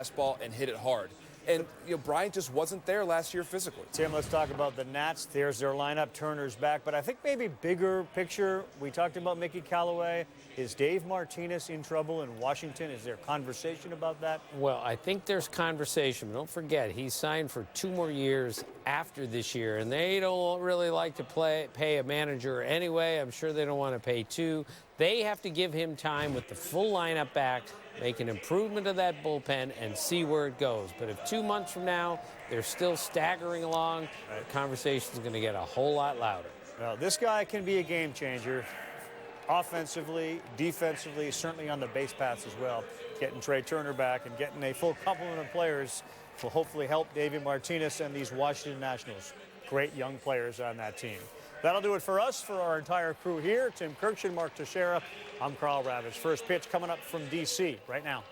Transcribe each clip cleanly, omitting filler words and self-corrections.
fastball and hit it hard. And, Bryant just wasn't there last year physically. Tim, let's talk about the Nats. There's their lineup. Turner's back. But I think maybe bigger picture, we talked about Mickey Callaway. Is Dave Martinez in trouble in Washington? Is there conversation about that? Well, I think there's conversation. Don't forget, he signed for 2 more years after this year, and they don't really like to pay a manager anyway. I'm sure they don't want to pay 2. They have to give him time with the full lineup back, make an improvement of that bullpen, and see where it goes. But if 2 months from now they're still staggering along, the conversation is going to get a whole lot louder. Well, this guy can be a game changer. Offensively, defensively, certainly on the base paths as well. Getting Trey Turner back and getting a full complement of players will hopefully help Davey Martinez and these Washington Nationals. Great young players on that team. That'll do it for us, for our entire crew here. Tim Kirkshin, Mark Teixeira. I'm Carl Ravitch. First pitch coming up from D.C. right now.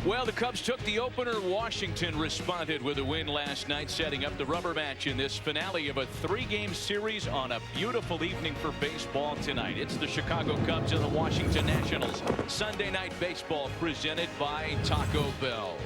Well, the Cubs took the opener. Washington responded with a win last night, setting up the rubber match in this finale of a 3-game series on a beautiful evening for baseball tonight. It's the Chicago Cubs and the Washington Nationals. Sunday night baseball presented by Taco Bell.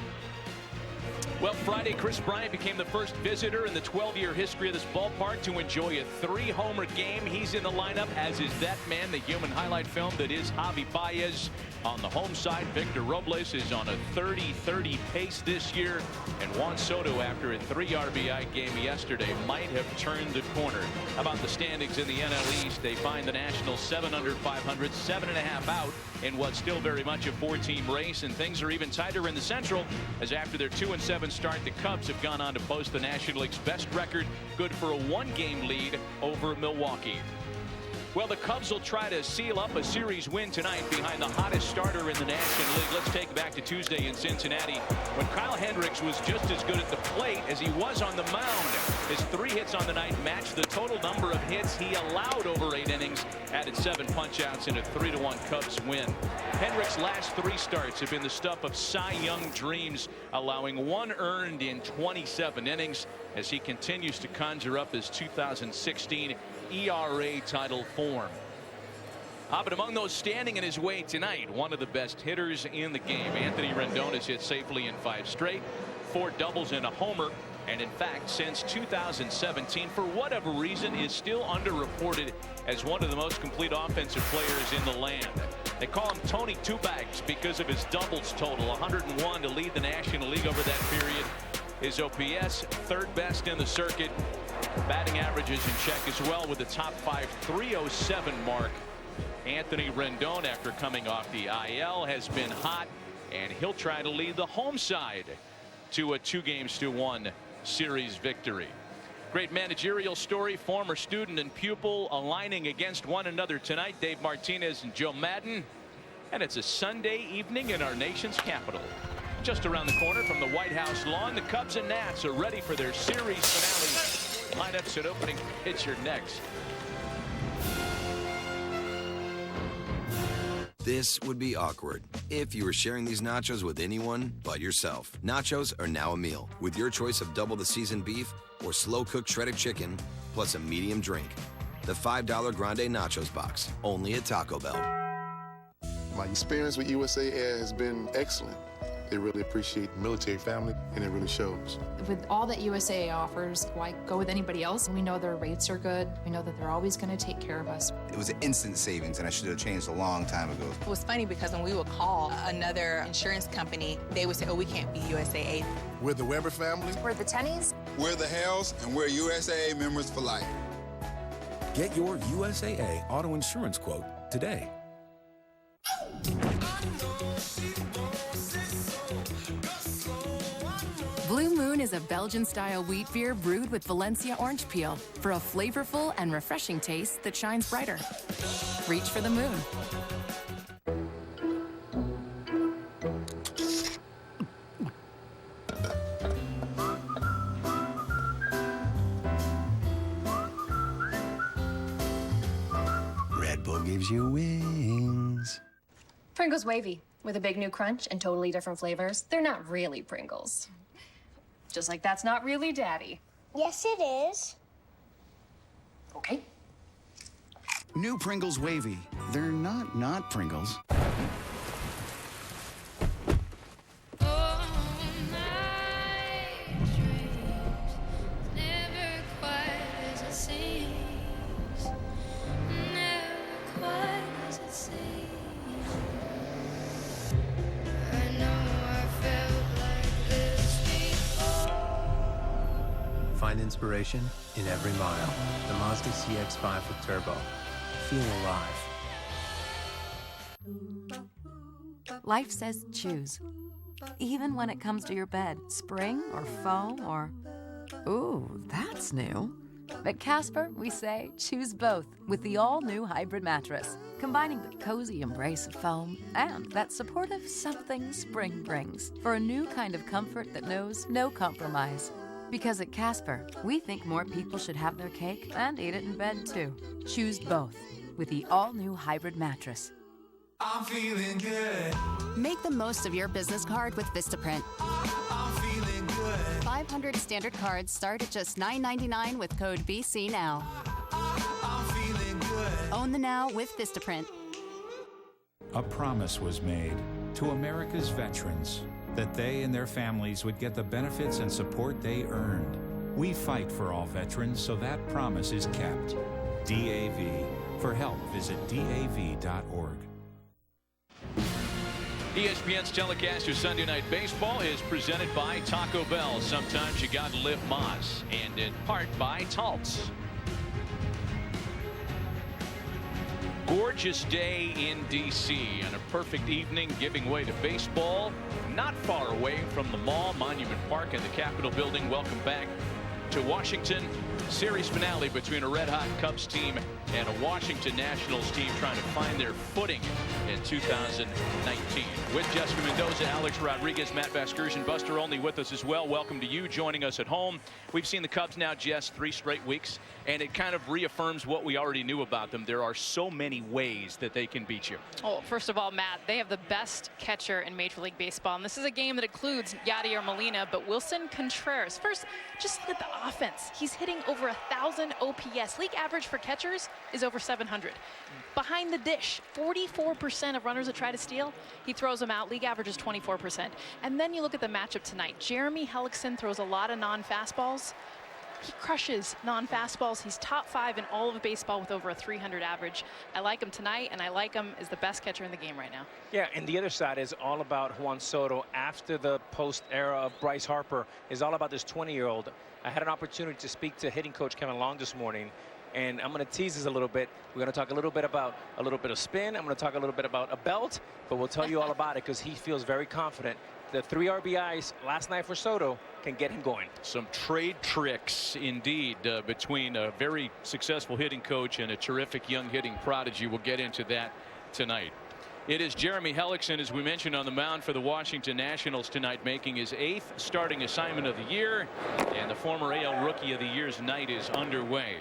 Well, Friday, Kris Bryant became the first visitor in the 12-year history of this ballpark to enjoy a 3-homer game. He's in the lineup, as is that man, the human highlight film that is Javi Baez. On the home side, Victor Robles is on a 30-30 pace this year. And Juan Soto, after a 3 RBI game yesterday, might have turned the corner. How about the standings in the NL East? They find the Nationals 7 under 500, 7.5 out in what's still very much a 4-team race. And things are even tighter in the Central, as after their 2-7 start, the Cubs have gone on to post the National League's best record, good for a 1-game lead over Milwaukee. Well, the Cubs will try to seal up a series win tonight behind the hottest starter in the National League. Let's take it back to Tuesday in Cincinnati, when Kyle Hendricks was just as good at the plate as he was on the mound. His 3 hits on the night matched the total number of hits he allowed over 8 innings, added 7 punch-outs in a 3-1 Cubs win. Hendricks' last 3 starts have been the stuff of Cy Young dreams, allowing 1 earned in 27 innings as he continues to conjure up his 2016 ERA title form. But among those standing in his way tonight, one of the best hitters in the game, Anthony Rendon, has hit safely in 5 straight, 4 doubles and a homer, and in fact since 2017, for whatever reason, is still underreported as one of the most complete offensive players in the land. They call him Tony Two Bags because of his doubles total, 101 to lead the National League over that period. His OPS, 3rd best in the circuit. Batting averages in check as well with the top 5, 307 mark. Anthony Rendon, after coming off the IL, has been hot, and he'll try to lead the home side to a 2-1 series victory. Great managerial story, former student and pupil aligning against one another tonight, Dave Martinez and Joe Maddon. And it's a Sunday evening in our nation's capital. Just around the corner from the White House lawn, the Cubs and Nats are ready for their series finale. Lineups and opening pitcher next. This would be awkward if you were sharing these nachos with anyone but yourself. Nachos are now a meal with your choice of double the seasoned beef or slow-cooked shredded chicken plus a medium drink. The $5 Grande Nachos box, only at Taco Bell. My experience with USA Air has been excellent. They really appreciate the military family, and it really shows. With all that USAA offers, why go with anybody else? We know their rates are good. We know that they're always going to take care of us. It was an instant savings, and I should have changed a long time ago. It was funny because when we would call another insurance company, they would say, oh, we can't be USAA. We're the Weber family. We're the Tennies. We're the Hells, and we're USAA members for life. Get your USAA auto insurance quote today. Blue Moon is a Belgian-style wheat beer brewed with Valencia orange peel for a flavorful and refreshing taste that shines brighter. Reach for the moon. Red Bull gives you wings. Pringles Wavy, with a big new crunch and totally different flavors. They're not really Pringles. Just like that's not really Daddy. Yes, it is. Okay. New Pringles Wavy. They're not Pringles. Find inspiration in every mile. The Mazda CX-5 with turbo. Feel alive. Life says choose. Even when it comes to your bed, spring or foam or... Ooh, that's new. At Casper, we say choose both with the all-new hybrid mattress, combining the cozy embrace of foam and that supportive something spring brings for a new kind of comfort that knows no compromise. Because at Casper, we think more people should have their cake and eat it in bed too. Choose both with the all-new hybrid mattress. I'm feeling good. Make the most of your business card with Vistaprint. I'm feeling good. 500 standard cards start at just $9.99 with code BC Now. I'm feeling good. Own the now with Vistaprint. A promise was made to America's veterans that they and their families would get the benefits and support they earned. We fight for all veterans, so that promise is kept. DAV. For help, visit DAV.org. ESPN's telecast of Sunday Night Baseball is presented by Taco Bell. Sometimes you gotta live Moz, and in part by Taltz. Gorgeous day in D.C. and a perfect evening giving way to baseball. Not far away from the mall, Monument Park, and the Capitol Building. Welcome back to Washington. Series finale between a red-hot Cubs team and a Washington Nationals team trying to find their footing in 2019. With Jessica Mendoza, Alex Rodriguez, Matt Vasgersian, Buster Olney with us as well. Welcome to you joining us at home. We've seen the Cubs now, Jess, 3 straight weeks, and it kind of reaffirms what we already knew about them. There are so many ways that they can beat you. Oh, first of all, Matt, they have the best catcher in Major League Baseball, and this is a game that includes Yadier Molina, but Wilson Contreras. First, just look at the offense. He's hitting over 1,000 OPS. League average for catchers is over 700. Behind the dish, 44% of runners that try to steal, he throws them out. League average is 24%. And then you look at the matchup tonight. Jeremy Hellickson throws a lot of non-fastballs. He crushes non-fastballs. He's top 5 in all of baseball with over a 300 average. I like him tonight, and I like him as the best catcher in the game right now. Yeah, and the other side is all about Juan Soto. After the post era of Bryce Harper is all about this 20-year-old. I had an opportunity to speak to hitting coach Kevin Long this morning, and I'm going to tease this a little bit. We're going to talk a little bit about a little bit of spin. I'm going to talk a little bit about a belt, but we'll tell you all about it because he feels very confident. The 3 RBIs last night for Soto can get him going. Some trade tricks indeed between a very successful hitting coach and a terrific young hitting prodigy. We'll get into that tonight. It is Jeremy Hellickson, as we mentioned, on the mound for the Washington Nationals tonight, making his 8th starting assignment of the year, and the former AL Rookie of the Year's night is underway.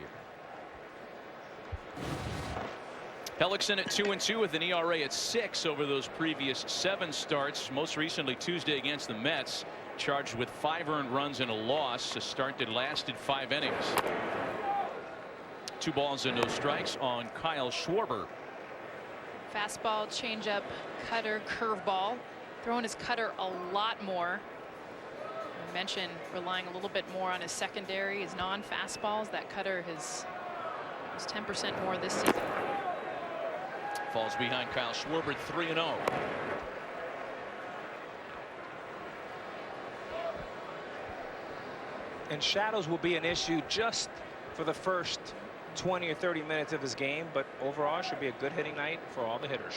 Hellickson at 2-2 with an ERA at 6 over those previous 7 starts, most recently Tuesday against the Mets, charged with 5 earned runs and a loss, a start that lasted 5 innings. 2 balls and no strikes on Kyle Schwarber. Fastball, changeup, cutter, curveball. Throwing his cutter a lot more. I mentioned relying a little bit more on his secondary, his non-fastballs. That cutter was 10% more this season. Falls behind Kyle Schwarber, 3-0. And shadows will be an issue just for the first 20 or 30 minutes of his game, but overall should be a good hitting night for all the hitters.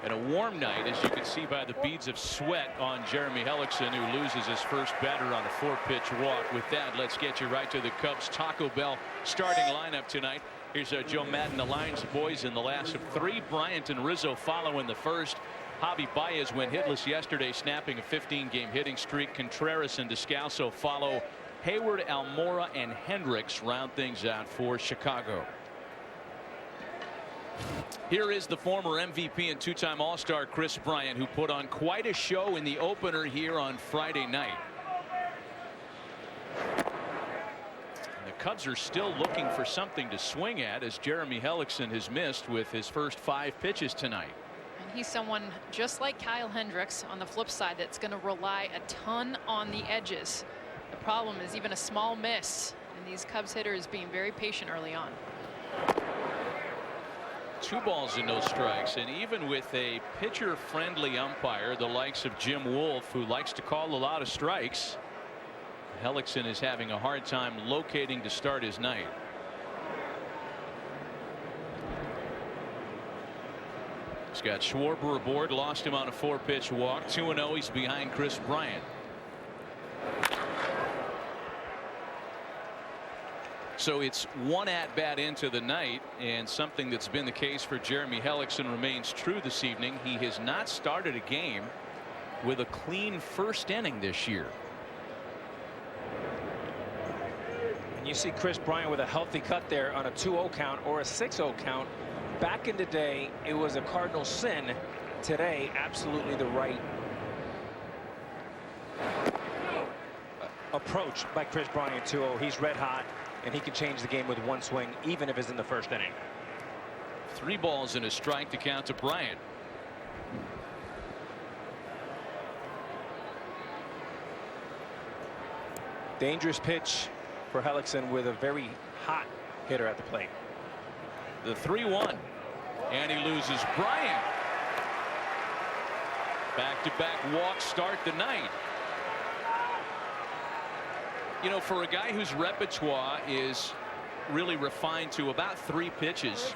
And a warm night, as you can see by the beads of sweat on Jeremy Hellickson, who loses his first batter on a 4-pitch walk. With that, let's get you right to the Cubs Taco Bell starting lineup tonight. Here's Joe Madden, the Lions boys in the last of 3. Bryant and Rizzo follow in the first. Javi Baez went hitless yesterday, snapping a 15-game hitting streak. Contreras and Descalso follow. Hayward, Almora, and Hendricks round things out for Chicago. Here is the former MVP and 2-time All-Star Kris Bryant, who put on quite a show in the opener here on Friday night. The Cubs are still looking for something to swing at, as Jeremy Hellickson has missed with his first 5 pitches tonight. And he's someone just like Kyle Hendricks on the flip side that's going to rely a ton on the edges. The problem is even a small miss, and these Cubs hitters being very patient early on. 2 balls and no strikes, and even with a pitcher-friendly umpire, the likes of Jim Wolf, who likes to call a lot of strikes, Hendricks is having a hard time locating to start his night. He's got Schwarber aboard, lost him on a 4-pitch walk. 2-0. He's behind Kris Bryant. So it's one at-bat into the night, and something that's been the case for Jeremy Hendricks remains true this evening. He has not started a game with a clean first inning this year. And you see Kris Bryant with a healthy cut there on a 2-0 count or a 6-0 count. Back in the day, it was a cardinal sin. Today, absolutely the right approach by Kris Bryant. 2-0. He's red hot, and he can change the game with one swing, even if it's in the first inning. 3 balls and a strike to count to Bryant. Dangerous pitch for Hendricks with a very hot hitter at the plate. The 3-1, and he loses Bryant. Back-to-back walks start the night. You know, for a guy whose repertoire is really refined to about 3 pitches,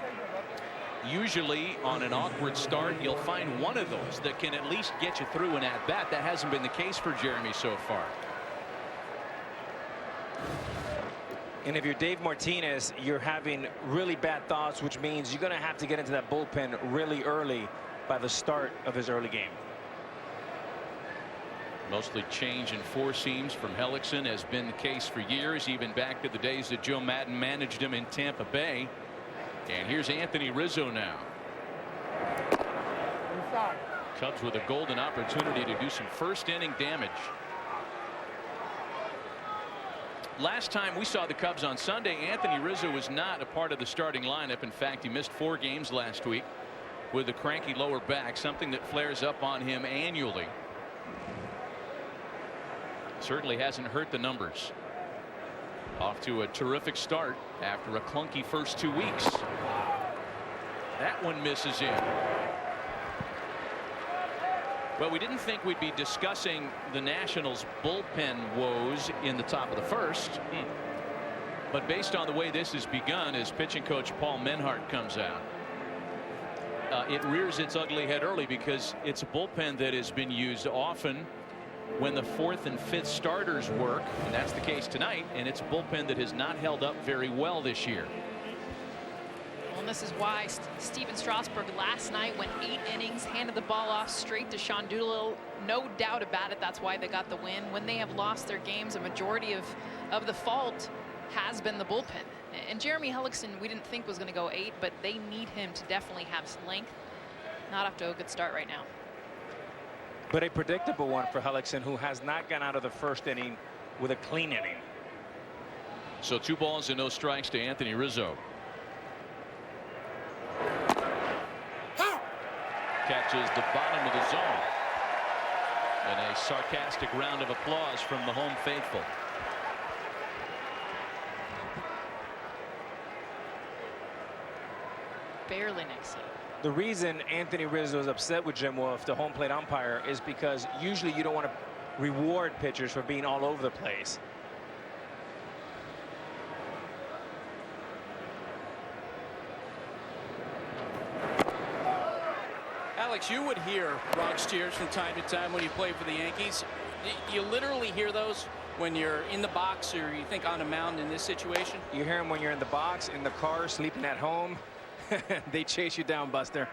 usually on an awkward start you'll find one of those that can at least get you through an at-bat. That hasn't been the case for Jeremy so far. And if you're Dave Martinez, you're having really bad thoughts, which means you're going to have to get into that bullpen really early by the start of his early game. Mostly change in 4 seams from Hendricks has been the case for years, even back to the days that Joe Madden managed him in Tampa Bay. And here's Anthony Rizzo now. Cubs with a golden opportunity to do some first inning damage. Last time we saw the Cubs on Sunday, Anthony Rizzo was not a part of the starting lineup. In fact, he missed 4 games last week with a cranky lower back, something that flares up on him annually. Certainly hasn't hurt the numbers. Off to a terrific start after a clunky first 2 weeks. That one misses in. Well, we didn't think we'd be discussing the Nationals bullpen woes in the top of the first. But based on the way this has begun, as pitching coach Paul Menhart comes out, it rears its ugly head early, because it's a bullpen that has been used often when the 4th and 5th starters work, and that's the case tonight. And it's a bullpen that has not held up very well this year. And this is why Steven Strasburg last night went 8 innings, handed the ball off straight to Sean Doolittle. No doubt about it. That's why they got the win. When they have lost their games, a majority of the fault has been the bullpen. And Jeremy Hendricks, we didn't think was going to go 8, but they need him to definitely have length. Not off to a good start right now. But a predictable one for Hendricks, who has not gone out of the first inning with a clean inning. So 2 balls and no strikes to Anthony Rizzo. Catches the bottom of the zone. And a sarcastic round of applause from the home faithful. Barely next hit. The reason Anthony Rizzo is upset with Jim Wolf, the home plate umpire, is because usually you don't want to reward pitchers for being all over the place. Alex, you would hear Bronx cheers from time to time when you play for the Yankees. You literally hear those when you're in the box, or you think on the mound in this situation? You hear them when you're in the box, in the car, sleeping at home. They chase you down, Buster.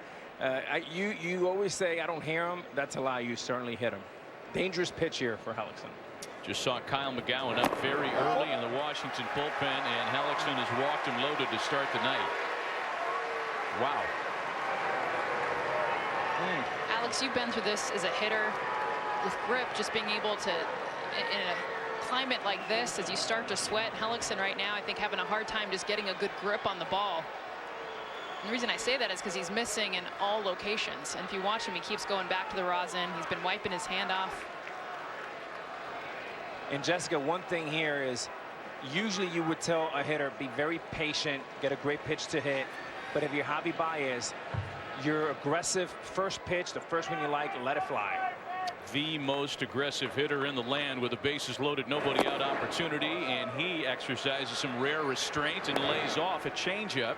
You always say I don't hear them. That's a lie. You certainly hit them. Dangerous pitch here for Hendricks. Just saw Kyle McGowan up very early in the Washington bullpen, and Hendricks has walked him loaded to start the night. Wow. Alex, you've been through this as a hitter with grip, just being able to, in a climate like this, as you start to sweat. Hendricks right now, I think, having a hard time just getting a good grip on the ball. And the reason I say that is because he's missing in all locations. And if you watch him, he keeps going back to the rosin. He's been wiping his hand off. And Jessica, one thing here is usually you would tell a hitter, be very patient, get a great pitch to hit. But if you're Javi Baez, your aggressive first pitch, the first one you like, let it fly. the most aggressive hitter in the land with the bases loaded, nobody out opportunity, and he exercises some rare restraint and lays off a changeup,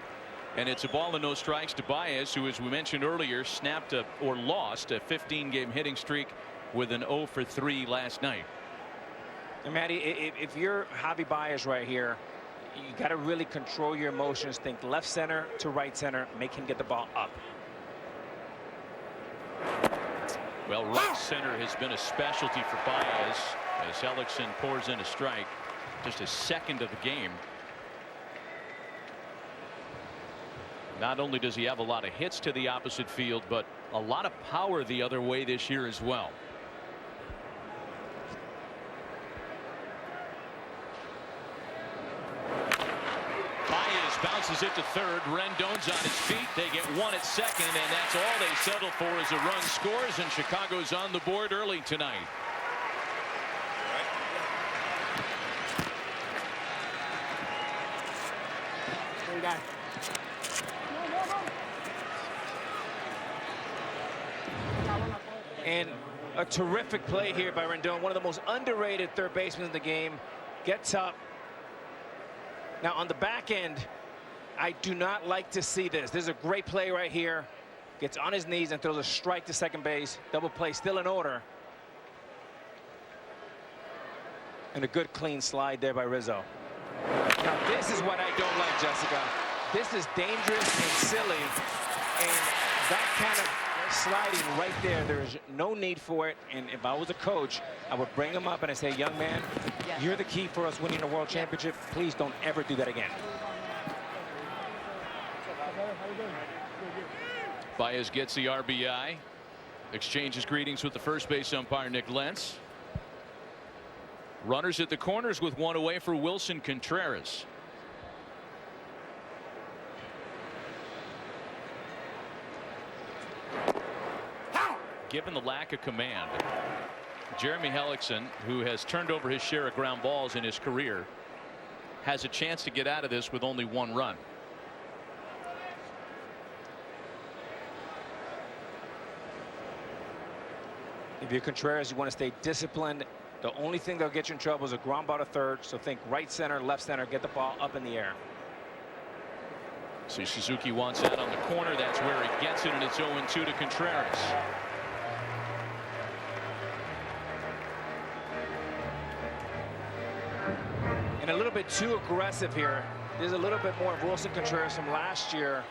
and it's a ball and no strikes to Baez, who, as we mentioned earlier, snapped or lost a 15-game hitting streak with an 0 for 3 last night. And Matty, if you're Javi Baez right here, you got to really control your emotions. Think left center to right center, make him get the ball up. Well, right center has been a specialty for Baez as Hellickson pours in a strike, just his second of the game. Not only does he have a lot of hits to the opposite field, but a lot of power the other way this year as well. Baez bounces it to third. Rendon's on his feet. They get one at second, and that's all they settle for as a run scores, and Chicago's on the board early tonight. And a terrific play here by Rendon, one of the most underrated third basemen in the game. Gets up. Now on the back end, I do not like to see this. This is a great play right here. Gets on his knees and throws a strike to second base. Double play still in order. And a good clean slide there by Rizzo. Now this is what I don't like, Jessica. This is dangerous and silly. And that kind of sliding right there, there's no need for it. And if I was a coach, I would bring him up and I say, young man, you're the key for us winning a world championship. Please don't ever do that again. Baez gets the RBI, exchanges greetings with the first base umpire Nick Lentz. Runners at the corners with one away for Wilson Contreras. Given the lack of command, Jeremy Hellickson, who has turned over his share of ground balls in his career, has a chance to get out of this with only one run. If you're Contreras, you want to stay disciplined. The only thing that'll get you in trouble is a ground ball to third. So think right center, left center, get the ball up in the air. See, Suzuki wants that on the corner. That's where he gets it, and it's 0-2 to Contreras. And a little bit too aggressive here. There's a little bit more of Wilson Contreras from last year.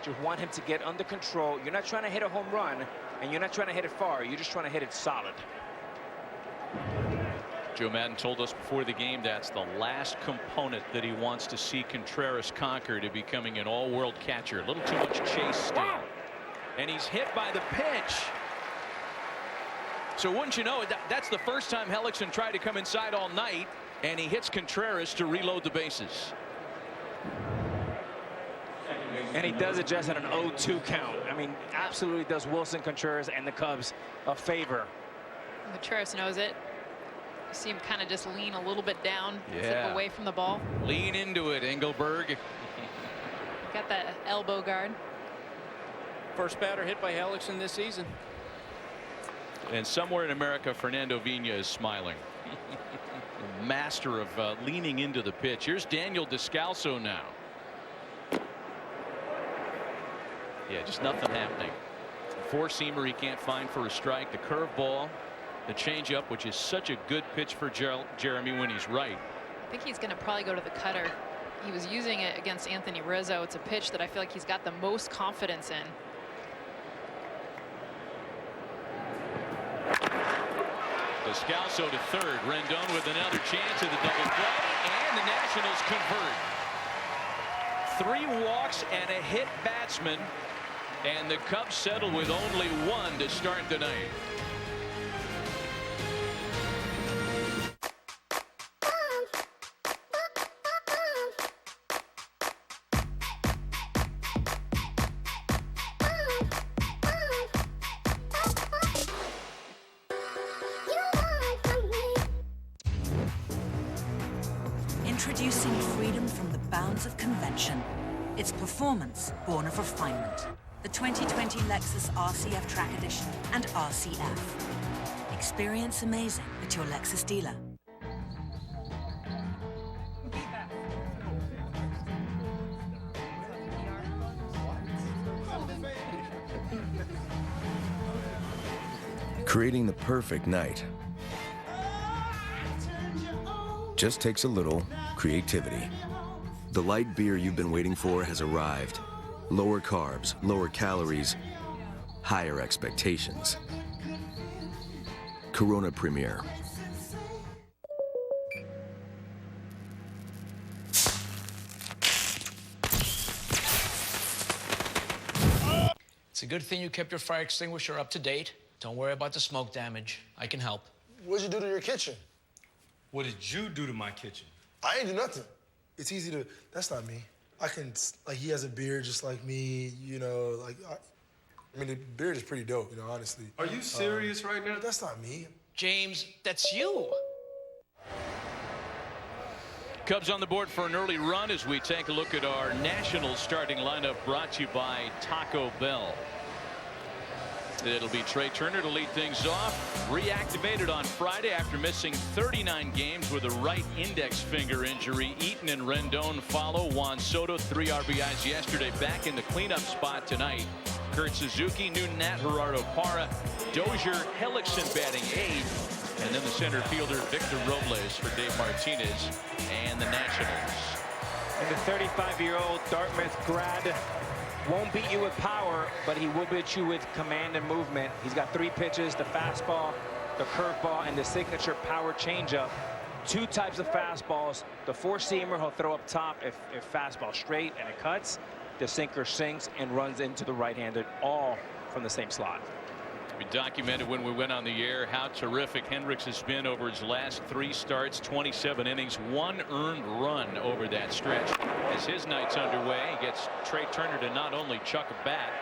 You want him to get under control. You're not trying to hit a home run, and you're not trying to hit it far. You're just trying to hit it solid. Joe Madden told us before the game that's the last component that he wants to see Contreras conquer to becoming an all-world catcher. A little too much chase still. And he's hit by the pitch. So wouldn't you know, that's the first time Hellickson tried to come inside all night, and he hits Contreras to reload the bases. And he does it just at an 0-2 count. I mean, absolutely does Wilson Contreras and the Cubs a favor. Contreras knows it. You see him kind of just lean a little bit down, Yeah. zip away from the ball. Lean into it, Engelberg. Got that elbow guard. First batter hit by Hellickson this season. And somewhere in America, Fernando Vina is smiling. Master of leaning into the pitch. Here's Daniel Descalso now. Yeah, just nothing happening. Four-seamer he can't find for a strike. The curveball, the changeup, which is such a good pitch for Jeremy when he's right. I think he's going to probably go to the cutter. He was using it against Anthony Rizzo. It's a pitch that I feel like he's got the most confidence in. Descalso to third. Rendon with another chance of the double play, and the Nationals convert. 3 walks and a hit batsman, and the Cubs settle with only 1 to start the night. Introducing freedom from the bounds of convention. It's performance born of refinement. The 2020 Lexus RCF Track Edition and RCF. Experience amazing at your Lexus dealer. Creating the perfect night just takes a little creativity. The light beer you've been waiting for has arrived. Lower carbs, lower calories, higher expectations. Corona Premier. It's a good thing you kept your fire extinguisher up to date. Don't worry about the smoke damage. I can help. What'd you do to your kitchen? What did you do to my kitchen? I ain't do nothing. It's easy to, that's not me. He has a beard just like me, you know, I mean, the beard is pretty dope, you know, honestly. Are you serious right now? That's not me. James, that's you. Cubs on the board for an early run as we take a look at our national starting lineup, brought to you by Taco Bell. It'll be Trey Turner to lead things off. Reactivated on Friday after missing 39 games with a right index finger injury. Eaton and Rendon follow. Juan Soto, 3 RBIs yesterday, back in the cleanup spot tonight. Kurt Suzuki, Newton Nat, Gerardo Parra, Dozier, Hellickson batting 8th. And then the center fielder, Victor Robles for Dave Martinez and the Nationals. And the 35-year-old Dartmouth grad won't beat you with power, but he will beat you with command and movement. He's got 3 pitches, the fastball, the curveball, and the signature power changeup. 2 types of fastballs. The 4-seamer he'll throw up top if fastball straight and it cuts. The sinker sinks and runs into the right-handed, all from the same slot. We documented when we went on the air how terrific Hendricks has been over his last 3 starts, 27 innings, 1 earned run over that stretch. As his night's underway, he gets Trey Turner to not only chuck a bat,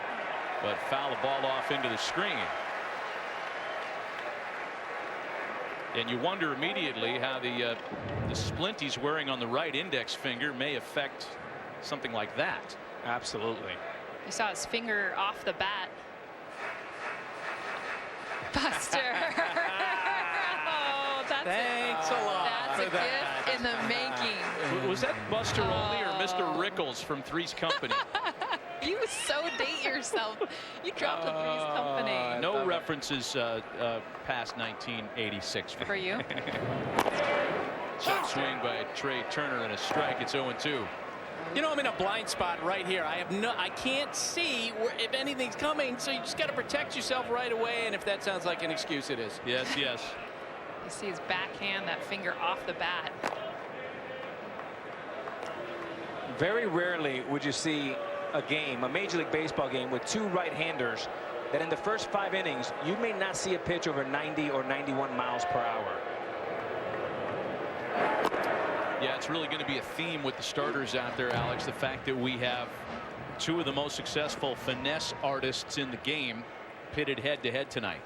but foul the ball off into the screen. And you wonder immediately how the splint he's wearing on the right index finger may affect something like that. Absolutely. You saw his finger off the bat. Buster. Oh, Thanks a lot. That's a gift in the making. Was that Buster Olney or Mr. Rickles from Three's Company? You so date yourself. You dropped the Three's Company. No references past 1986 for you. Check swing by Trey Turner and a strike. It's 0-2. You know, I'm in a blind spot right here. I can't see if anything's coming, so you just got to protect yourself right away. And if that sounds like an excuse, it is. Yes, yes. You see his backhand, that finger off the bat. Very rarely would you see a game, a Major League Baseball game, with 2 right-handers that in the first 5 innings, you may not see a pitch over 90 or 91 miles per hour. Yeah, it's really going to be a theme with the starters out there, Alex. The fact that we have 2 of the most successful finesse artists in the game pitted head-to-head tonight.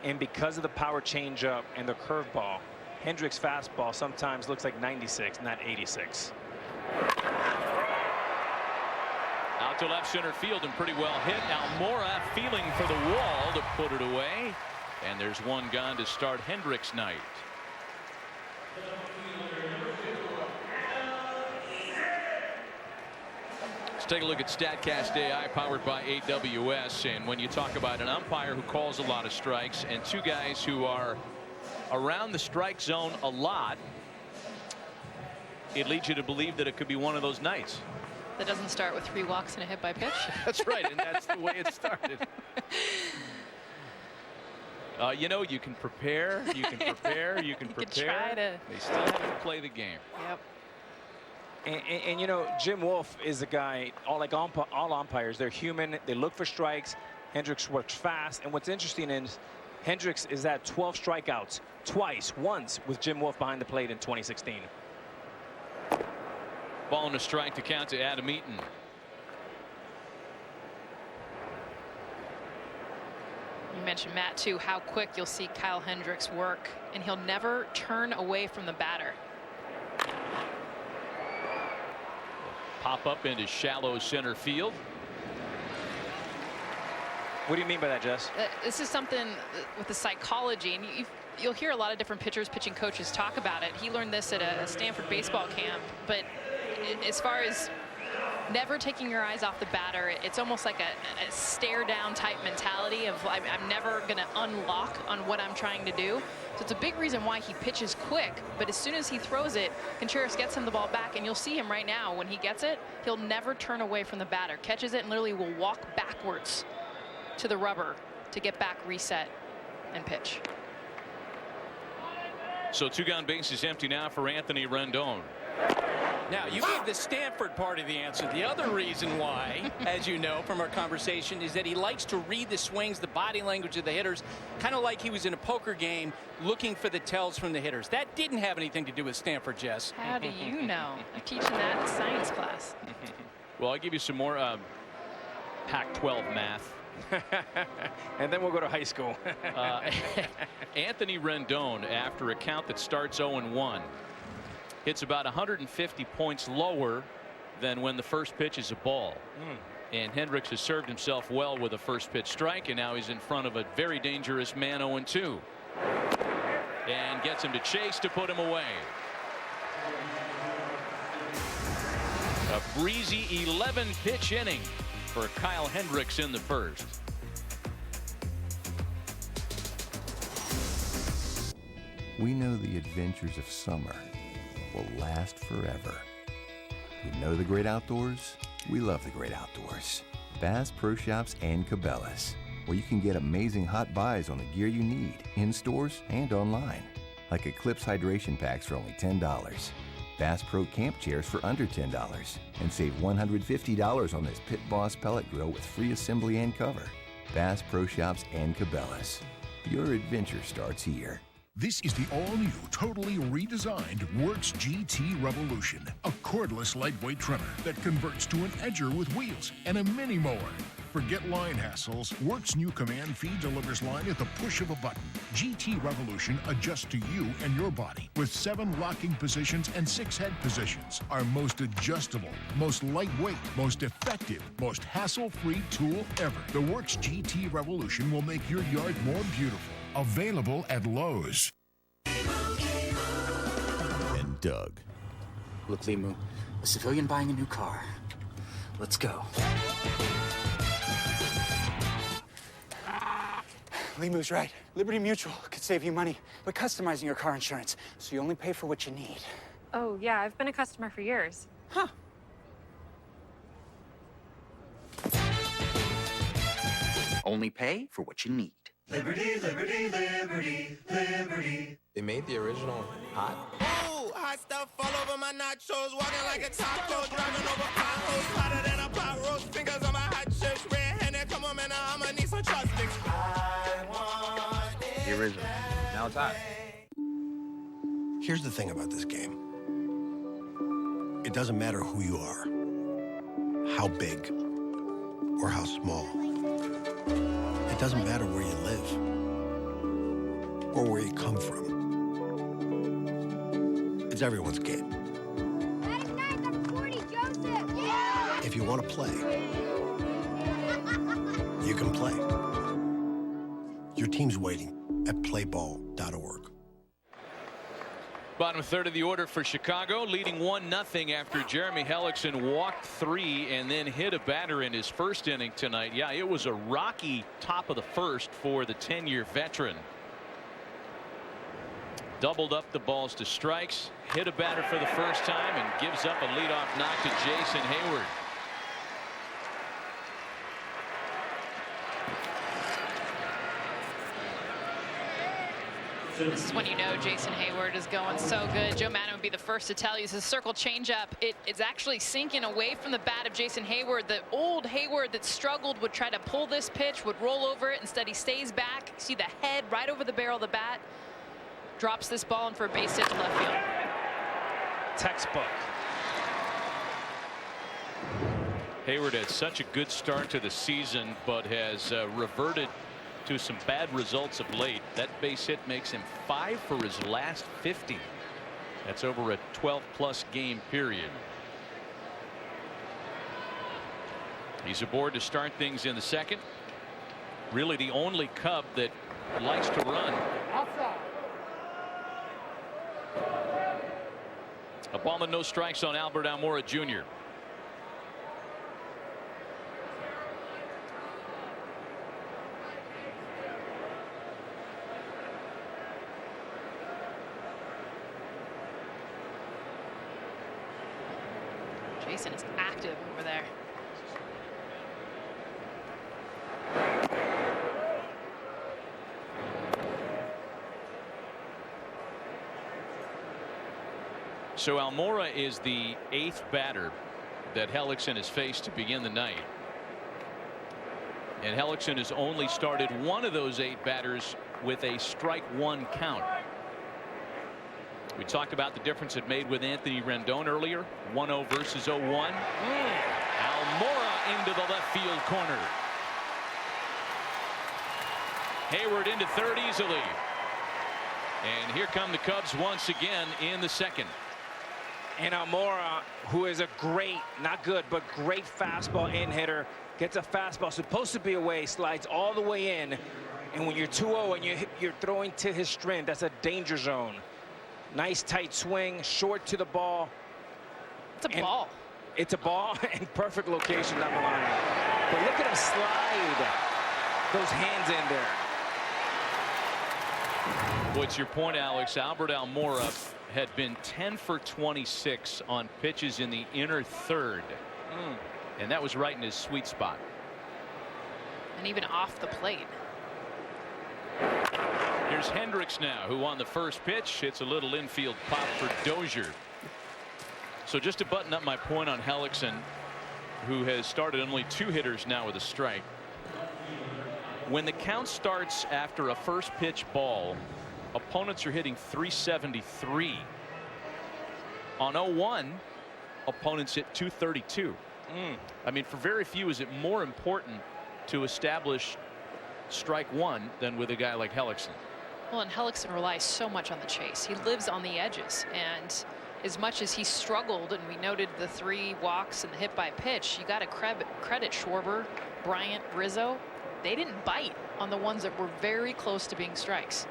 And because of the power changeup and the curveball, Hendricks' fastball sometimes looks like 96, not 86. Out to left center field and pretty well hit. Almora feeling for the wall to put it away. And there's 1 gone to start Hendricks' night. Let's take a look at StatCast AI, powered by AWS. And when you talk about an umpire who calls a lot of strikes and 2 guys who are around the strike zone a lot, it leads you to believe that it could be one of those nights. That doesn't start with 3 walks and a hit by pitch. That's right, and that's the way it started. You know, you can prepare, you can prepare, you can prepare. They still have to play the game. Yep. And you know, Jim Wolf is a guy, all umpires, they're human. They look for strikes. Hendricks works fast. And what's interesting is Hendricks is at 12 strikeouts twice, once with Jim Wolf behind the plate in 2016. Ball and a strike to count to Adam Eaton. You mentioned, Matt, too, how quick you'll see Kyle Hendricks work, and he'll never turn away from the batter. Pop up into shallow center field. What do you mean by that, Jess? This is something with the psychology, and you'll hear a lot of different pitchers, pitching coaches talk about it. He learned this at a Stanford baseball camp, but as far as never taking your eyes off the batter, it's almost like a stare down type mentality of I'm never going to unlock on what I'm trying to do. So it's a big reason why he pitches quick, but as soon as he throws it, Contreras gets him the ball back, and you'll see him right now. When he gets it, he'll never turn away from the batter, catches it, and literally will walk backwards to the rubber to get back, reset, and pitch. So 2 gone, bases empty now for Anthony Rendon. Now, you gave the Stanford part of the answer. The other reason why, as you know from our conversation, is that he likes to read the swings, the body language of the hitters, kind of like he was in a poker game looking for the tells from the hitters. That didn't have anything to do with Stanford, Jess. How do you know? I'm teaching that in science class. Well, I'll give you some more Pac-12 math. And then we'll go to high school. Anthony Rendon, after a count that starts 0-1, hits about 150 points lower than when the first pitch is a ball. And Hendricks has served himself well with a first pitch strike, and now he's in front of a very dangerous man 0-2. And gets him to chase to put him away. A breezy 11-pitch inning for Kyle Hendricks in the first. We know the adventures of summer will last forever. We know the great outdoors. We love the great outdoors. Bass Pro Shops and Cabela's, where you can get amazing hot buys on the gear you need in stores and online, like Eclipse hydration packs for only $10. Bass Pro camp chairs for under $10, and save $150 on this Pit Boss pellet grill with free assembly and cover. Bass Pro Shops and Cabela's. Your adventure starts here. This is the all-new, totally redesigned Works GT Revolution, a cordless lightweight trimmer that converts to an edger with wheels and a mini mower. Forget line hassles. Works' new command feed delivers line at the push of a button. GT Revolution adjusts to you and your body with 7 locking positions and 6 head positions. Our most adjustable, most lightweight, most effective, most hassle-free tool ever. The Works GT Revolution will make your yard more beautiful. Available at Lowe's. And Doug. Look, Limu, a civilian buying a new car. Let's go. Limu's right. Liberty Mutual could save you money by customizing your car insurance, so you only pay for what you need. Oh, yeah, I've been a customer for years. Huh. Only pay for what you need. Liberty, liberty, liberty, liberty. They made the original hot. Ooh, hot stuff all over my nachos, walking like a taco, driving over potholes, hotter than a pot roast, fingers on my hot shirts, red-handed, come on, man, I'ma need some chopsticks. I want it. The original. Now it's hot. Here's the thing about this game. It doesn't matter who you are, how big or how small. It doesn't matter where you live or where you come from. It's everyone's game. If you want to play, you can play. Your team's waiting at playball.org. Bottom third of the order for Chicago, leading 1-0 after Jeremy Hellickson walked 3 and then hit a batter in his first inning tonight. Yeah, it was a rocky top of the first for the 10-year veteran. Doubled up the balls to strikes, hit a batter for the first time, and gives up a leadoff knock to Jason Hayward. This is when you know Jason Hayward is going so good. Joe Madden would be the first to tell you it's a circle changeup. It's actually sinking away from the bat of Jason Hayward. The old Hayward that struggled would try to pull this pitch, would roll over it. Instead, he stays back. See the head right over the barrel of the bat. Drops this ball in for a base hit to left field. Textbook. Hayward had such a good start to the season, but has reverted to some bad results of late. That base hit makes him 5 for his last 50. That's over a 12+ game period. He's aboard to start things in the second. Really the only Cub that likes to run. A ball and no strikes on Albert Almora Jr. Jason is active over there. So Almora is the 8th batter that Hellickson has faced to begin the night. And Hellickson has only started one of those 8 batters with a strike 1 count. We talked about the difference it made with Anthony Rendon earlier. 1-0 versus 0-1. Almora into the left field corner. Hayward into third easily. And here come the Cubs once again in the second. And Almora, who is a great, not good, but great fastball in hitter, gets a fastball supposed to be away, slides all the way in. And when you're 2-0 and you're throwing to his strength, that's a danger zone. Nice tight swing, short to the ball. It's a ball. It's a ball and perfect location down the line. But look at him slide those hands in there. What's your point, Alex? Albert Almora had been 10 for 26 on pitches in the inner third. And that was right in his sweet spot. And even off the plate. Here's Hendricks now, who on the first pitch hits a little infield pop for Dozier. So just to button up my point on Hellickson, who has started only 2 hitters now with a strike. When the count starts after a first pitch ball, opponents are hitting 373. On 0-1, opponents hit 232. I mean, for very few is it more important to establish strike 1 than with a guy like Hellickson. Well, and Hellickson relies so much on the chase. He lives on the edges, and as much as he struggled, and we noted the 3 walks and the hit by pitch, you got to credit Schwarber, Bryant, Rizzo. They didn't bite on the ones that were very close to being strikes.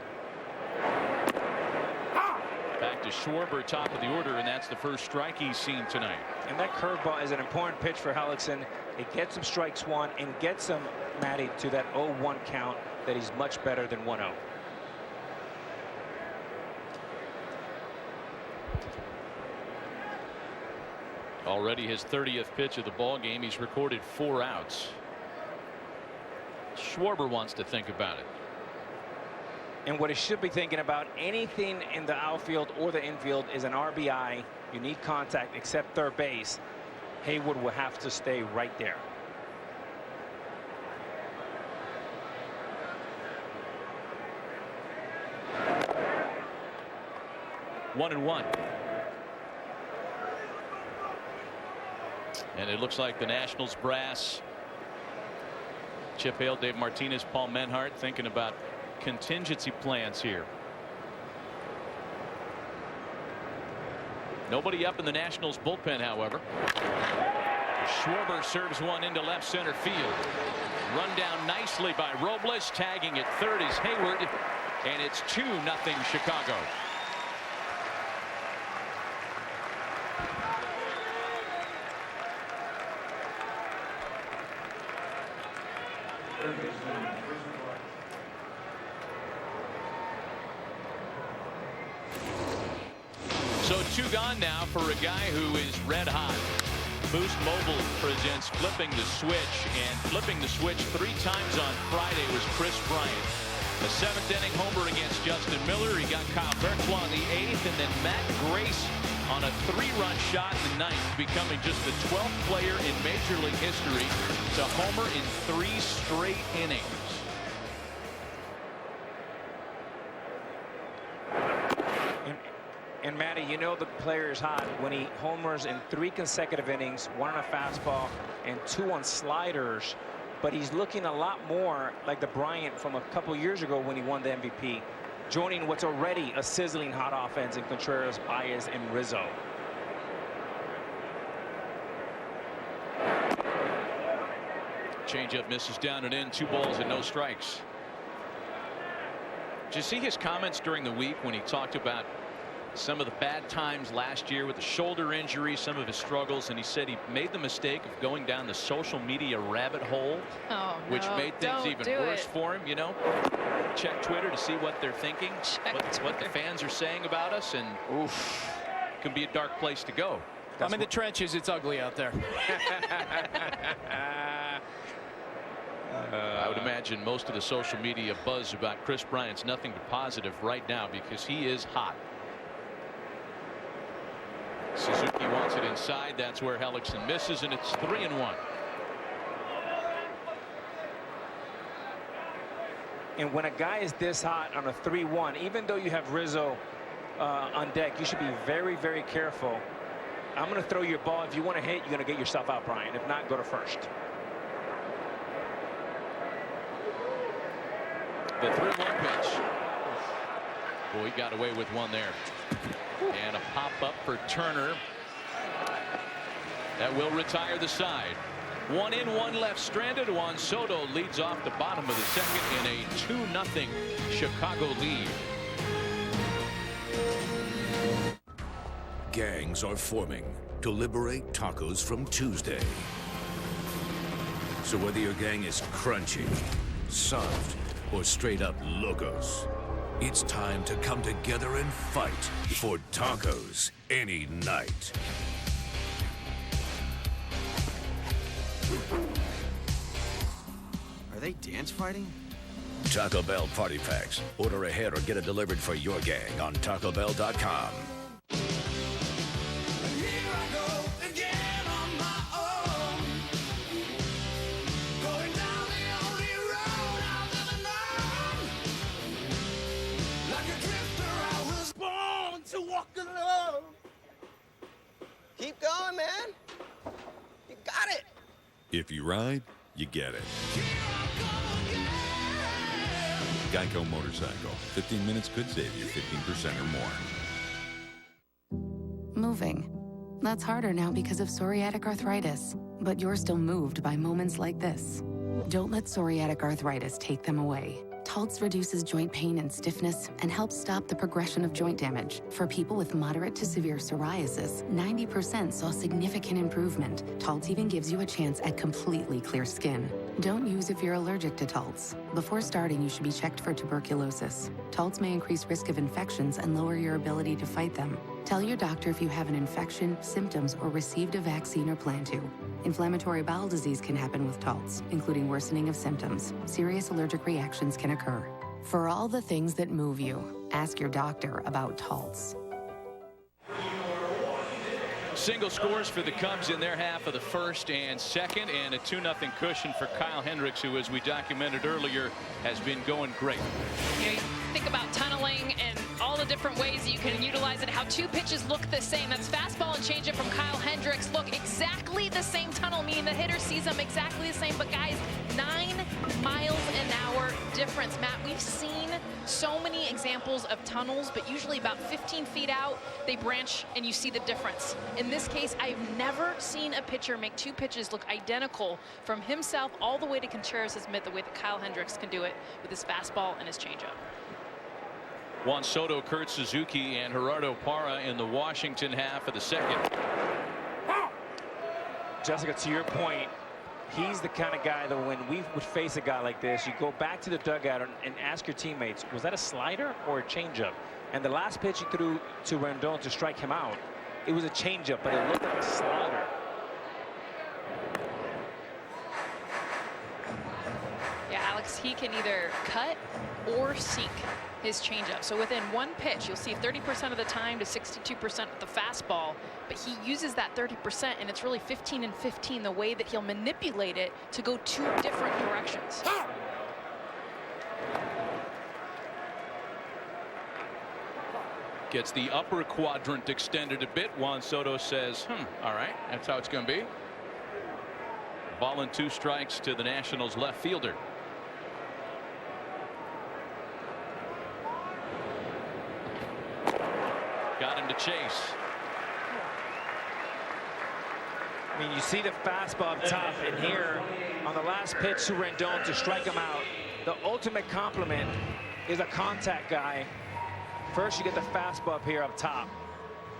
Back to Schwarber, top of the order, and that's the first strike he's seen tonight. And that curveball is an important pitch for Hellickson. It gets him strikes 1 and gets him, Matty, to that 0-1 count that he's much better than 1-0. Already his 30th pitch of the ball game. He's recorded 4 outs. Schwarber wants to think about it. And what he should be thinking about, anything in the outfield or the infield is an RBI. You need contact except third base. Hayward will have to stay right there. One and one. And it looks like the Nationals brass, Chip Hale, Dave Martinez, Paul Menhart, thinking about contingency plans here. Nobody up in the Nationals bullpen, however. Schwarber serves one into left center field. Run down nicely by Robles. Tagging at third is Hayward, and it's 2-0 Chicago. So 2 gone now for a guy who is red hot. Boost Mobile presents Flipping the Switch, and flipping the switch 3 times on Friday was Chris Bryant. A 7th inning homer against Justin Miller. He got Kyle Berklaw in the 8th, and then Matt Grace on a 3-run shot in the 9th, becoming just the 12th player in Major League history to homer in 3 straight innings. And Matty, you know the player is hot when he homers in 3 consecutive innings, 1 on a fastball and 2 on sliders. But he's looking a lot more like the Bryant from a couple years ago when he won the MVP, joining what's already a sizzling hot offense in Contreras, Baez, and Rizzo. Changeup misses down and in. 2 balls and no strikes. Did you see his comments during the week when he talked about some of the bad times last year with the shoulder injury, some of his struggles, and he said he made the mistake of going down the social media rabbit hole, which made things even worse for him. You know, check Twitter to see what they're thinking, what the fans are saying about us, and it can be a dark place to go. I'm in the trenches. It's ugly out there. I would imagine most of the social media buzz about Chris Bryant's nothing but positive right now because he is hot. Suzuki wants it inside. That's where Hellickson misses, and it's 3-1. And when a guy is this hot on a 3-1, even though you have Rizzo on deck, you should be very, very careful. I'm going to throw your ball. If you want to hit, you're going to get yourself out, Brian. If not, go to first. The 3-1 pitch. Boy, he got away with one there. And a pop up for Turner. That will retire the side. 1 in, 1 left stranded. Juan Soto leads off the bottom of the second in a 2-0 Chicago lead. Gangs are forming to liberate tacos from Tuesday. So whether your gang is crunchy, soft, or straight up locos, it's time to come together and fight for tacos any night. Are they dance fighting? Taco Bell Party Packs. Order ahead or get it delivered for your gang on TacoBell.com. Keep going, man. You got it. If you ride, you get it. Geico Motorcycle. 15 minutes could save you 15% or more. Moving. That's harder now because of psoriatic arthritis. But you're still moved by moments like this. Don't let psoriatic arthritis take them away. Taltz reduces joint pain and stiffness and helps stop the progression of joint damage. For people with moderate to severe psoriasis, 90% saw significant improvement. Taltz even gives you a chance at completely clear skin. Don't use if you're allergic to Taltz. Before starting, you should be checked for tuberculosis. Taltz may increase risk of infections and lower your ability to fight them. Tell your doctor if you have an infection, symptoms, or received a vaccine or plan to. Inflammatory bowel disease can happen with Taltz, including worsening of symptoms. Serious allergic reactions can occur. For all the things that move you, ask your doctor about Taltz. Single scores for the Cubs in their half of the first and second, and a 2-0 cushion for Kyle Hendricks, who, as we documented earlier, has been going great. You know, you think about tunneling and all the different ways you can utilize it, how 2 pitches look the same. That's fastball and changeup from Kyle Hendricks look exactly the same tunnel, meaning the hitter sees them exactly the same. But guys, 9 miles an hour difference. Matt, we've seen so many examples of tunnels, but usually about 15 feet out, they branch and you see the difference. In this case, I've never seen a pitcher make 2 pitches look identical from himself all the way to Contreras' mitt, the way that Kyle Hendricks can do it with his fastball and his changeup. Juan Soto, Kurt Suzuki, and Gerardo Parra in the Washington half of the second. Jessica, to your point, he's the kind of guy that when we would face a guy like this, you go back to the dugout and ask your teammates, was that a slider or a changeup? And the last pitch he threw to Rendon to strike him out, it was a changeup, but it looked like a slider. Yeah, Alex, he can either cut or sink his changeup. So within 1 pitch, you'll see 30% of the time to 62% with the fastball, but he uses that 30%, and it's really 15 and 15 the way that he'll manipulate it to go 2 different directions. Gets the upper quadrant extended a bit. Juan Soto says, all right, that's how it's going to be. Ball and 2 strikes to the Nationals left fielder. Got him to chase. I mean, you see the fastball up top, and here on the last pitch to Rendon to strike him out. The ultimate compliment is a contact guy. First, you get the fastball up here up top.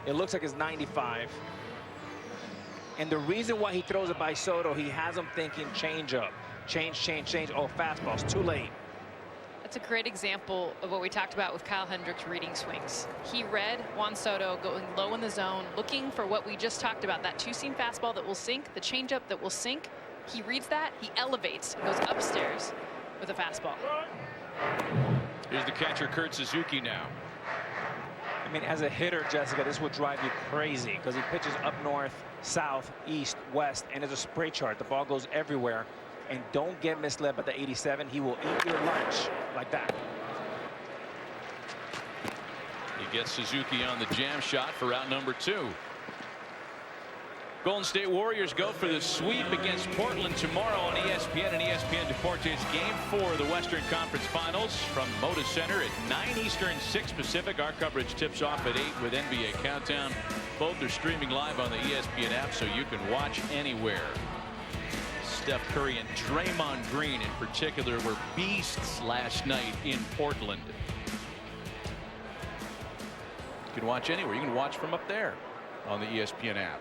It looks like it's 95. And the reason why he throws it by Soto, he has him thinking changeup. Change. Oh, fastball's too late. That's a great example of what we talked about with Kyle Hendricks reading swings. He read Juan Soto going low in the zone, looking for what we just talked about, that two-seam fastball that will sink, the changeup that will sink. He reads that, he elevates, and goes upstairs with a fastball. Here's the catcher, Kurt Suzuki now. I mean, as a hitter, Jessica, this would drive you crazy because he pitches up north, south, east, west, and there's a spray chart. The ball goes everywhere. And don't get misled by the 87. He will eat your lunch like that. He gets Suzuki on the jam shot for out number 2. Golden State Warriors go for the sweep against Portland tomorrow on ESPN and ESPN Deportes. Game 4 of the Western Conference Finals from Moda Center at 9 Eastern, 6 Pacific. Our coverage tips off at 8 with NBA Countdown. Both are streaming live on the ESPN app, so you can watch anywhere. Steph Curry and Draymond Green in particular were beasts last night in Portland. You can watch anywhere. You can watch from up there on the ESPN app.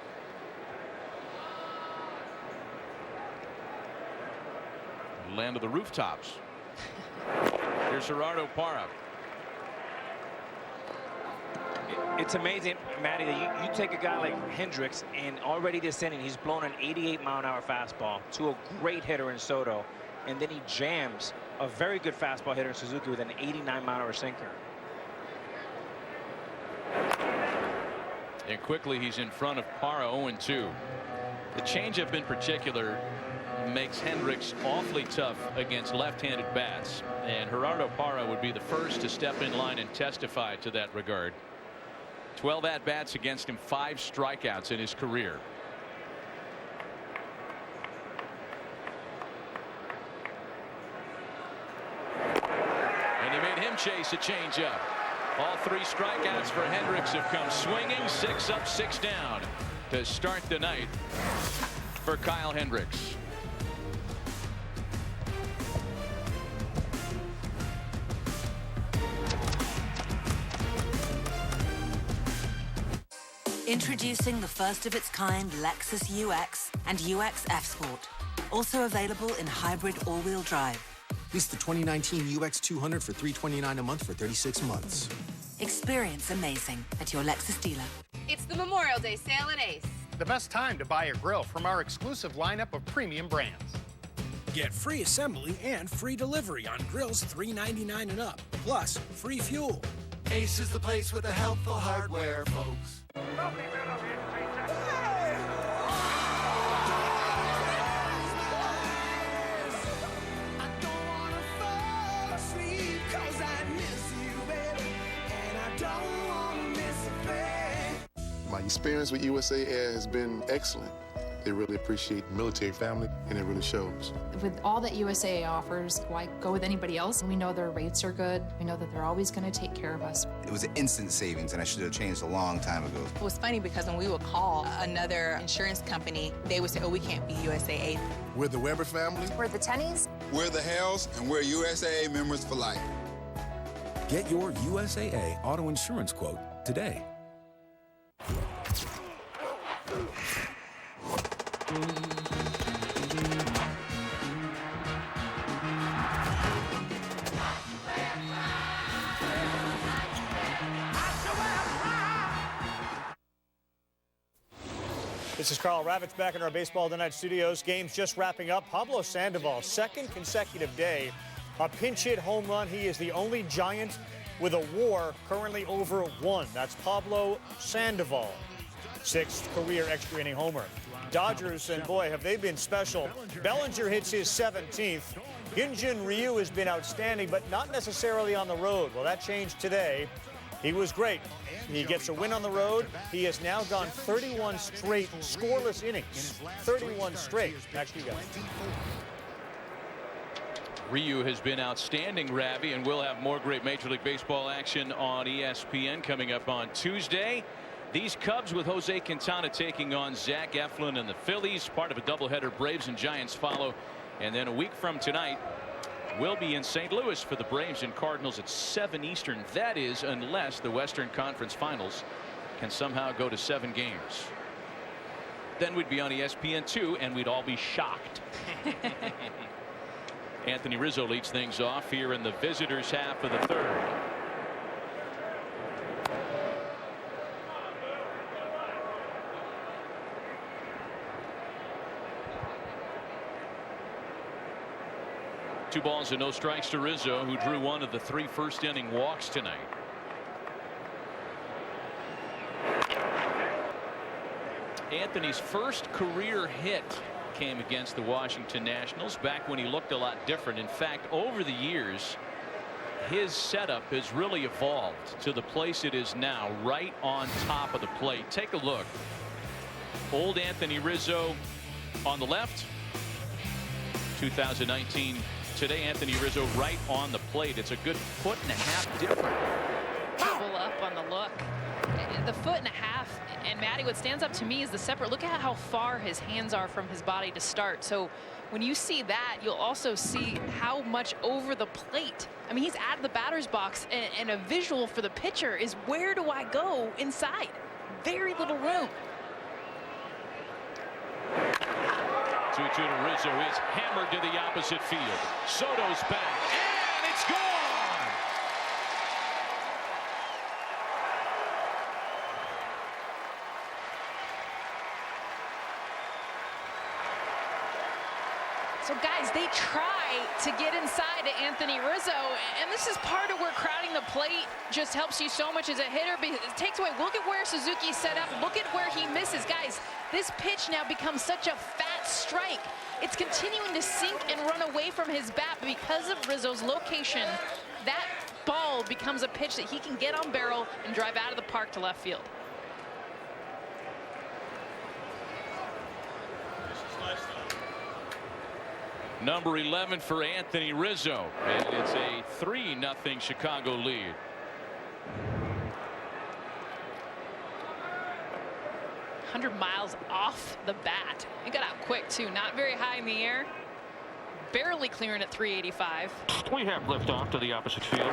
Land of the rooftops. Here's Gerardo Parra. It's amazing, Matty, that you take a guy like Hendricks, and already this inning he's blown an 88-mile-an-hour fastball to a great hitter in Soto, and then he jams a very good fastball hitter in Suzuki with an 89-mile-an-hour sinker. And quickly he's in front of Parra, 0-2. The changeup in particular makes Hendricks awfully tough against left-handed bats, and Gerardo Parra would be the first to step in line and testify to that regard. 12 at-bats against him, 5 strikeouts in his career. And he made him chase a changeup. All 3 strikeouts for Hendricks have come swinging. 6 up, 6 down to start the night for Kyle Hendricks. Introducing the first of its kind Lexus UX and UX F Sport. Also available in hybrid all-wheel drive. Lease the 2019 UX 200 for $329 a month for 36 months. Experience amazing at your Lexus dealer. It's the Memorial Day sale at Ace. The best time to buy a grill from our exclusive lineup of premium brands. Get free assembly and free delivery on grills $399 and up, plus free fuel. Ace is the place with the helpful hardware, folks. My experience with USA Air has been excellent. They really appreciate the military family, and it really shows. With all that USAA offers, why go with anybody else? We know their rates are good. We know that they're always going to take care of us. It was an instant savings, and I should have changed a long time ago. It was funny because when we would call another insurance company, they would say, oh, we can't be USAA. We're the Weber family. We're the Tennies. We're the Hells, and we're USAA members for life. Get your USAA auto insurance quote today. This is Carl Ravitch back in our Baseball Tonight studios. Games just wrapping up. Pablo Sandoval's second consecutive day. A pinch hit home run. He is the only Giant with a WAR currently over 1. That's Pablo Sandoval. 6th career extra inning homer. Dodgers, and boy, have they been special. Bellinger hits his 17th. Hyunjin Ryu has been outstanding, but not necessarily on the road. Well, that changed today. He was great. He gets a win on the road. He has now gone 31 straight scoreless innings. 31 straight. Back to you guys. Ryu has been outstanding, Ravi, and we'll have more great Major League Baseball action on ESPN coming up on Tuesday. These Cubs with Jose Quintana taking on Zach Eflin and the Phillies. Part of a doubleheader. Braves and Giants follow And then a week from tonight, we'll be in St. Louis for the Braves and Cardinals at 7 Eastern. That is, unless the Western Conference Finals can somehow go to 7 games. Then we'd be on ESPN 2 and we'd all be shocked. Anthony Rizzo leads things off here in the visitors' half of the 3rd. Two balls and no strikes to Rizzo, who drew one of the 3 first-inning walks tonight. Anthony's first career hit came against the Washington Nationals back when he looked a lot different. In fact, over the years, his setup has really evolved to the place it is now, right on top of the plate. Take a look. Old Anthony Rizzo on the left. 2019. Today, Anthony Rizzo right on the plate. It's a good 1.5 foot different. Double up on the look. The 1.5 foot. And Maddie, what stands up to me is the separate. Look at how far his hands are from his body to start. So when you see that, you'll also see how much over the plate. I mean, he's out of the batter's box, and a visual for the pitcher is, where do I go inside? Very little room. 2-2 to Rizzo is hammered to the opposite field. Soto's back, and it's gone. So guys, they try to get inside to Anthony Rizzo, and this is part of where crowding the plate just helps you so much as a hitter, because it takes away. Look at where Suzuki's set up. Look at where he misses. Guys, this pitch now becomes such a fat strike. It's continuing to sink and run away from his bat, but because of Rizzo's location, that ball becomes a pitch that he can get on barrel and drive out of the park to left field. Number 11 for Anthony Rizzo, and it's a 3-0 Chicago lead. Miles off the bat. He got out quick too, not very high in the air, barely clearing at 385. We have liftoff to the opposite field.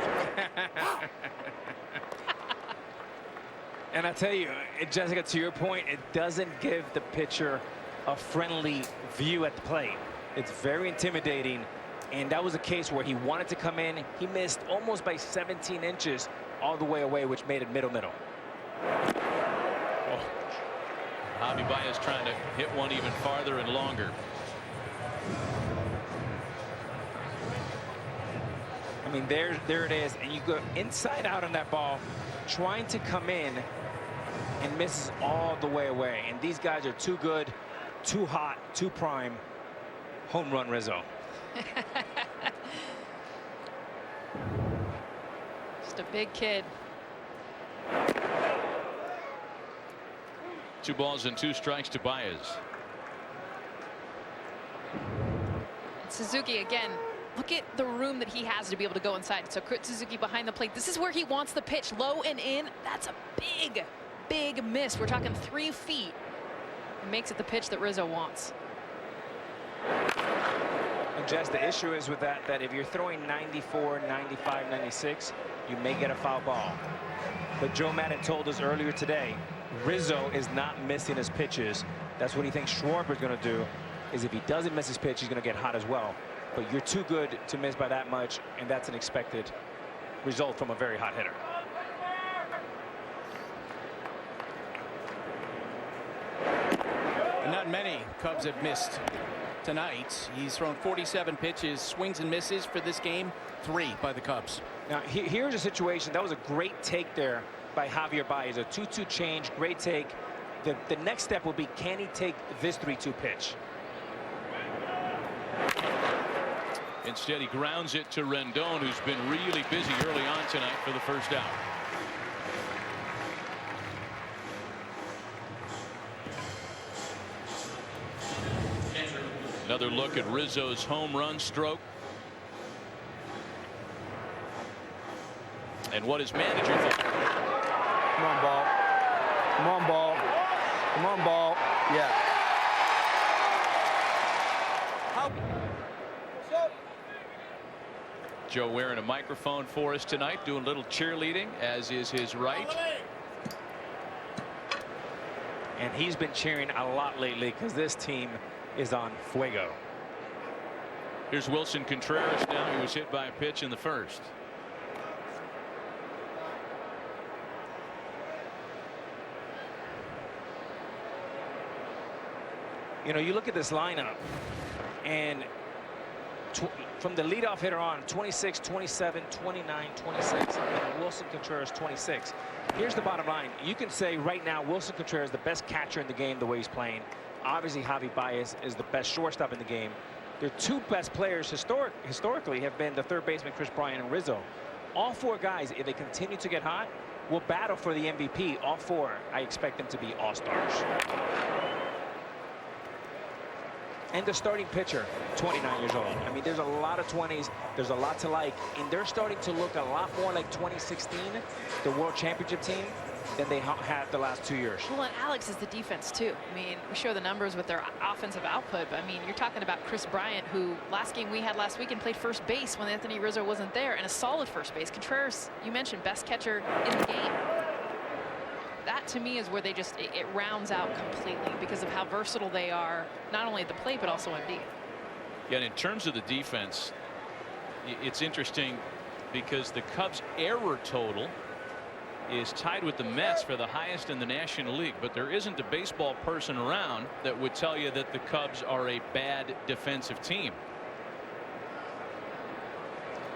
And I tell you, Jessica, to your point, it doesn't give the pitcher a friendly view at the plate. It's very intimidating, and that was a case where he wanted to come in. He missed almost by 17 inches all the way away, which made it middle. Javi Baez trying to hit one even farther and longer. I mean, there it is, and you go inside out on that ball, trying to come in, and misses all the way away. And these guys are too good, too hot, too prime. Home run, Rizzo. Just a big kid. 2 balls and 2 strikes to Baez. Suzuki again. Look at the room that he has to be able to go inside. So Kurt Suzuki behind the plate. This is where he wants the pitch, low and in. That's a big miss. We're talking 3 feet. It makes it the pitch that Rizzo wants. And Jess, the issue is with that if you're throwing 94, 95, 96, you may get a foul ball. But Joe Madden told us earlier today, Rizzo is not missing his pitches. That's what he thinks Schwarber's going to do, is if he doesn't miss his pitch, he's going to get hot as well. But you're too good to miss by that much, and that's an expected result from a very hot hitter. And not many Cubs have missed tonight. He's thrown 47 pitches, swings and misses for this game, 3 by the Cubs. Now here's a situation. That was a great take there by Javier Baez. A 2-2 change, great take. The next step will be, can he take this 3-2 pitch? Instead, he grounds it to Rendon, who's been really busy early on tonight for the first out. Another look at Rizzo's home run stroke. And what his manager thought. Come on, ball. Come on, ball. Come on, ball. Yeah. Joe wearing a microphone for us tonight, doing a little cheerleading, as is his right. And he's been cheering a lot lately because this team is on fuego. Here's Wilson Contreras now. He was hit by a pitch in the first. You know, you look at this lineup, and from the leadoff hitter on, 26, 27, 29, 26, and Wilson Contreras 26. Here's the bottom line. You can say right now Wilson Contreras is the best catcher in the game the way he's playing. Obviously, Javi Baez is the best shortstop in the game. Their two best players historically have been the third baseman Chris Bryant and Rizzo. All four guys, if they continue to get hot, will battle for the MVP. All four, I expect them to be all-stars. And the starting pitcher, 29 years old. I mean, there's a lot of 20s. There's a lot to like. And they're starting to look a lot more like 2016, the World Championship team, than they had the last 2 years. Well, and Alex is the defense, too. I mean, we show the numbers with their offensive output. But, I mean, you're talking about Chris Bryant, who last game we had last weekend played first base when Anthony Rizzo wasn't there, and a solid first base. Contreras, you mentioned, best catcher in the game. That to me is where they just it rounds out completely because of how versatile they are, not only at the plate but also in deep. Yeah, and in terms of the defense, it's interesting because the Cubs' error total is tied with the Mets for the highest in the National League, but there isn't a baseball person around that would tell you that the Cubs are a bad defensive team.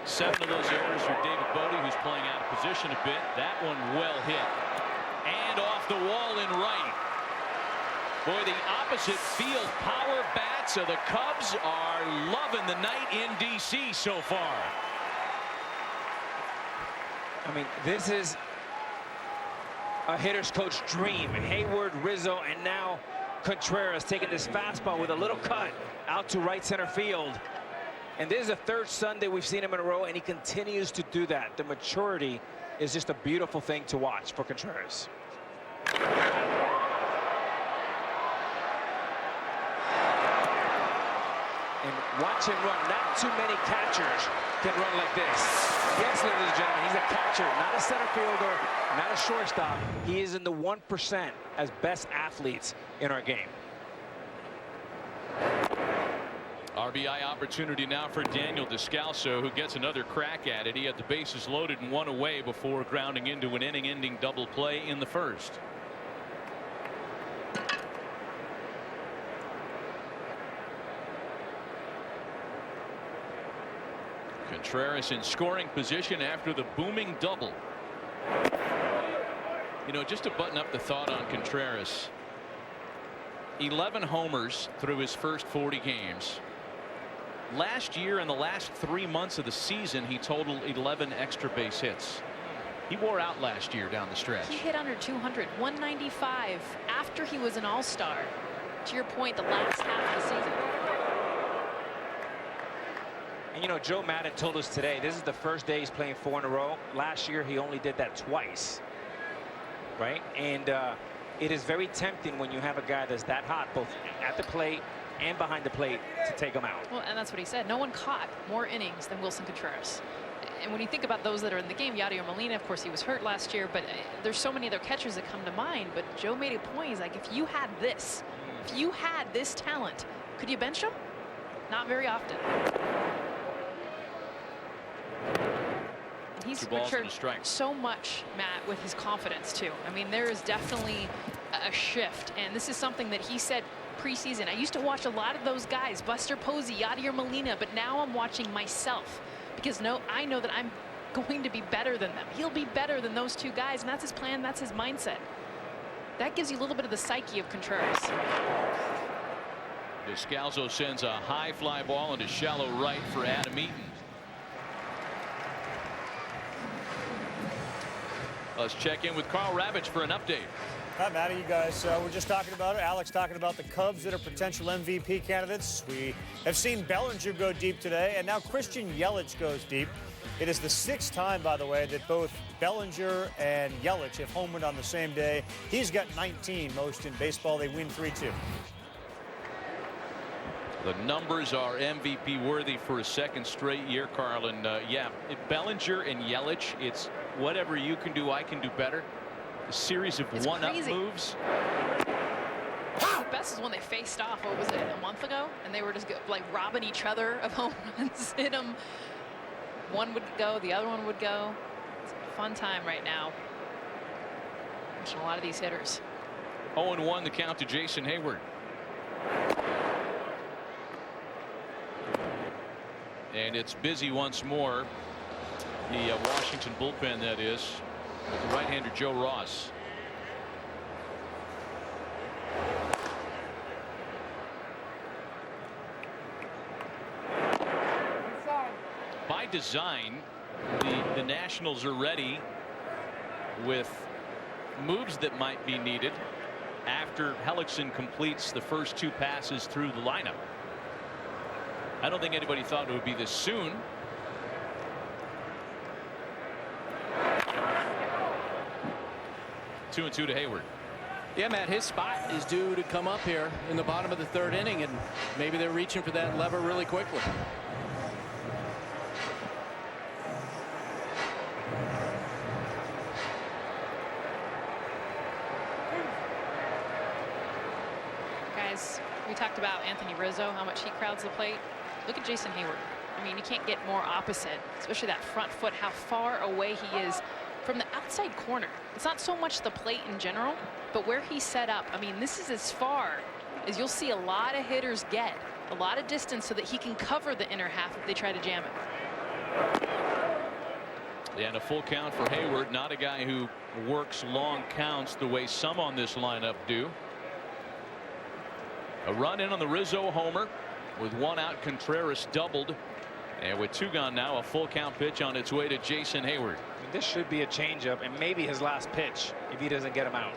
7 of those errors for David Bodie, who's playing out of position a bit. That one well hit. And off the wall in right. Boy, the opposite field power bats of the Cubs are loving the night in D.C. so far. I mean, this is a hitter's coach dream. Hayward, Rizzo, and now Contreras taking this fastball with a little cut out to right center field. And this is the third Sunday we've seen him in a row, and he continues to do that. The maturity is just a beautiful thing to watch for Contreras. And watch him run. Not too many catchers can run like this. Yes, ladies and gentlemen, he's a catcher, not a center fielder, not a shortstop. He is in the 1% as best athletes in our game. RBI opportunity now for Daniel Descalso, who gets another crack at it. He had the bases loaded and 1 away before grounding into an inning-ending double play in the first. Contreras in scoring position after the booming double. You know, just to button up the thought on Contreras, 11 homers through his first 40 games. Last year, in the last 3 months of the season, he totaled 11 extra base hits. He wore out last year down the stretch. He hit under 200, 195 after he was an all-star. To your point, the last half of the season. And you know, Joe Madden told us today this is the first day he's playing 4 in a row. Last year he only did that twice, right? And it is very tempting when you have a guy that's that hot both at the plate and behind the plate to take him out. Well, and that's what he said. No one caught more innings than Wilson Contreras. And when you think about those that are in the game, Yadier Molina, of course, he was hurt last year, but there's so many other catchers that come to mind. But Joe made a point. He's like, if you had this talent, could you bench him? Not very often. And he's matured so much, Matt, with his confidence, too. I mean, there is definitely a shift. And this is something that he said preseason. I used to watch a lot of those guys, Buster Posey, Yadier Molina, but now I'm watching myself because I know that I'm going to be better than them. He'll be better than those two guys, and that's his plan, that's his mindset. That gives you a little bit of the psyche of Contreras. Descalso sends a high fly ball into shallow right for Adam Eaton. Let's check in with Carl Ravitch for an update. Hi, Matty. You guys were just talking about it. Alex talking about the Cubs that are potential MVP candidates. We have seen Bellinger go deep today, and now Christian Yelich goes deep. It is the 6th time, by the way, that both Bellinger and Yelich have homered on the same day. He's got 19, most in baseball. They win 3-2. The numbers are MVP worthy for a second straight year, Carlin. Yeah, Bellinger and Yelich, it's whatever you can do, I can do better. A series of one-up moves. The best is when they faced off, what was it, a month ago? And they were just like robbing each other of home runs. Hit them. One would go, the other one would go. It's a fun time right now. Watching a lot of these hitters. 0-1 the count to Jason Hayward. And it's busy once more. The Washington bullpen, that is, with the right-hander Joe Ross. By design, the Nationals are ready with moves that might be needed after Hellickson completes the first 2 passes through the lineup. I don't think anybody thought it would be this soon. Two and two to Hayward. Yeah, Matt, his spot is due to come up here in the bottom of the 3rd inning, and maybe they're reaching for that lever really quickly. Guys, we talked about Anthony Rizzo, how much he crowds the plate. Look at Jason Hayward. I mean, you can't get more opposite, especially that front foot, how far away he is from the outside corner. It's not so much the plate in general, but where he's set up. I mean, this is as far as you'll see a lot of hitters get, a lot of distance, so that he can cover the inner half if they try to jam it. And a full count for Hayward, not a guy who works long counts the way some on this lineup do. A run in on the Rizzo homer. With 1 out, Contreras doubled. And with 2 gone now, a full count pitch on its way to Jason Hayward. I mean, this should be a changeup and maybe his last pitch if he doesn't get him out.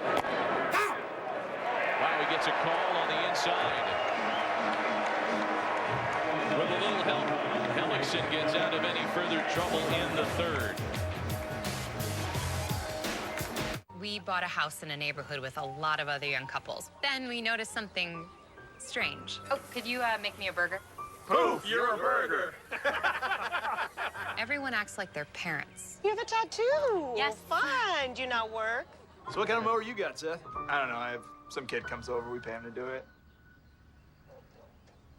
Wow, he gets a call on the inside. With a little help, Hellickson gets out of any further trouble in the 3rd. We bought a house in a neighborhood with a lot of other young couples. Then we noticed something strange. Oh, could you make me a burger? Poof, you're a burger. Everyone acts like their parents. You have a tattoo. Yes. Fun. Do you not work? So what kind of mower you got, Seth? I don't know. I have some kid comes over. We pay him to do it.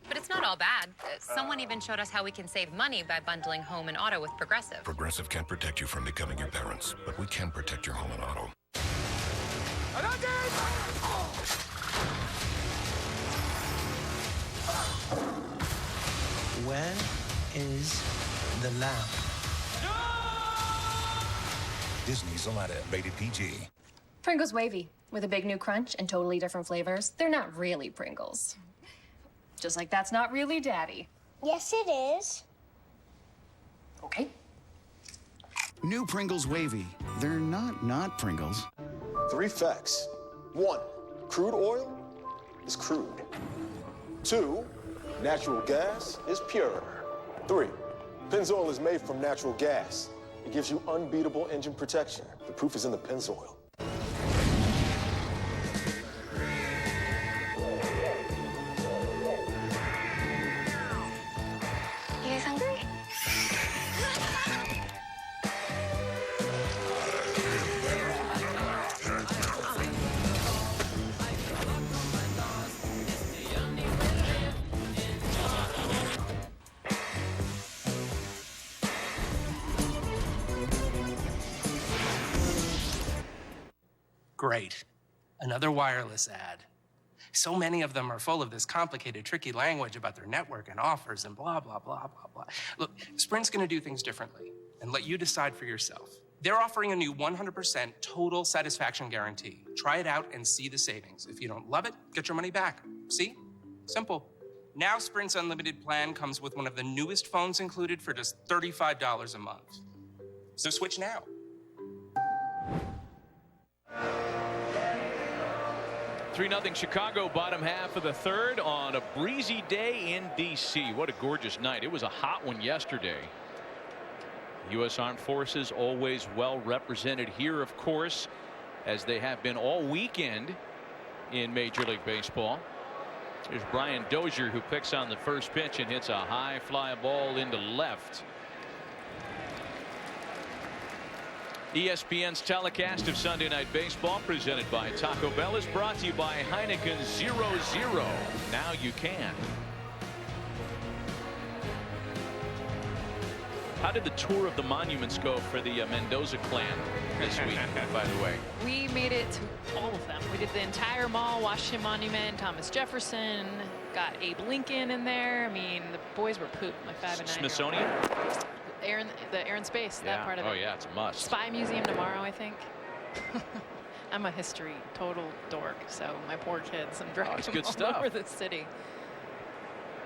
But it's not all bad. Someone even showed us how we can save money by bundling home and auto with Progressive. Progressive can't protect you from becoming your parents, but we can protect your home and auto. Where is the lamb? Disney's Aladdin, rated PG. Pringles Wavy, with a big new crunch and totally different flavors. They're not really Pringles. Just like that's not really Daddy. Yes, it is. Okay. New Pringles Wavy. They're not Pringles. 3 facts. 1, crude oil is crude. 2, natural gas is pure. 3, Pennzoil is made from natural gas. It gives you unbeatable engine protection. The proof is in the Pennzoil. You guys hungry? Great. Another wireless ad. So many of them are full of this complicated, tricky language about their network and offers and blah, blah, blah, blah, blah. Look, Sprint's gonna do things differently and let you decide for yourself. They're offering a new 100% total satisfaction guarantee. Try it out and see the savings. If you don't love it, get your money back. See? Simple. Now Sprint's unlimited plan comes with one of the newest phones included for just $35 a month. So switch now. 3-0 Chicago, bottom half of the 3rd on a breezy day in D.C. What a gorgeous night. It was a hot one yesterday. U.S. Armed Forces always well represented here, of course, as they have been all weekend in Major League Baseball. Here's Brian Dozier, who picks on the first pitch and hits a high fly ball into left. ESPN's telecast of Sunday Night Baseball, presented by Taco Bell, is brought to you by Heineken 0-0. Now you can. How did the tour of the monuments go for the Mendoza clan this week, by the way? We made it to all of them. We did the entire mall, Washington Monument, Thomas Jefferson, got Abe Lincoln in there. I mean, the boys were pooped, my 5 and 9. Smithsonian? The Air and Space, that part of it. Oh, yeah, it's a must. Spy Museum tomorrow, I think. I'm a history total dork, so my poor kids, I'm dragging them good all stuff. over the city.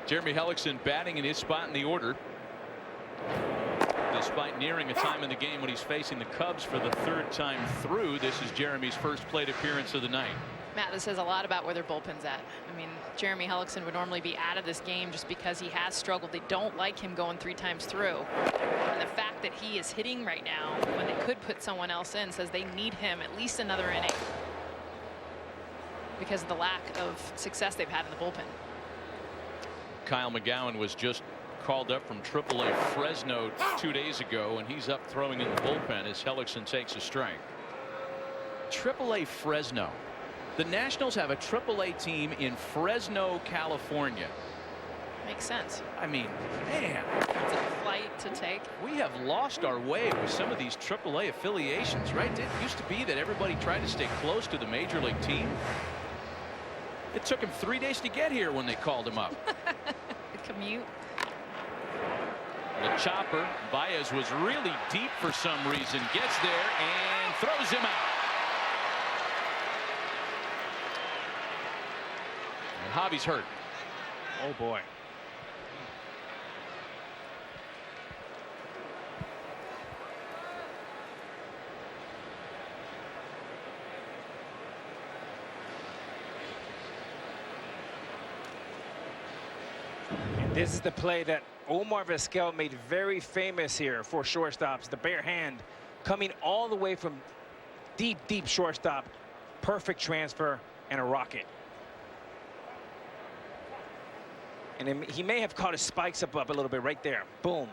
Jeremy Hellickson batting in his spot in the order, despite nearing a time in the game when he's facing the Cubs for the 3rd time through. This is Jeremy's first plate appearance of the night. Matt, this says a lot about where their bullpen's at. I mean, Jeremy Hellickson would normally be out of this game just because he has struggled. They don't like him going 3 times through. And the fact that he is hitting right now when they could put someone else in says they need him at least another inning because of the lack of success they've had in the bullpen. Kyle McGowan was just called up from AAA Fresno 2 days ago, and he's up throwing in the bullpen as Hellickson takes a strike. AAA Fresno. The Nationals have a AAA team in Fresno, California. Makes sense. I mean, man, it's a flight to take. We have lost our way with some of these AAA affiliations, right? It used to be that everybody tried to stay close to the major league team. It took him 3 days to get here when they called him up. The commute. The chopper, Baez was really deep for some reason, gets there and throws him out. And Javi's hurt. Oh boy. And this is the play that Omar Vizquel made very famous here for shortstops. The bare hand coming all the way from deep, deep shortstop. Perfect transfer and a rocket. And he may have caught his spikes up a little bit right there. Boom.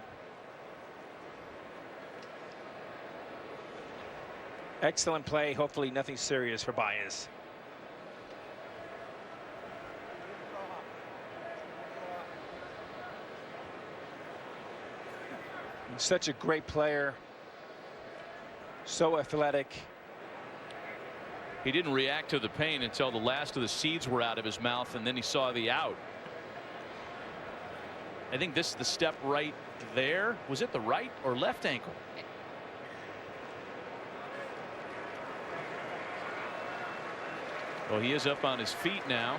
Excellent play. Hopefully nothing serious for Baez. Such a great player. So athletic. He didn't react to the pain until the last of the seeds were out of his mouth, and then he saw the out. I think this is the step right there. Was it the right or left ankle? Well, he is up on his feet now.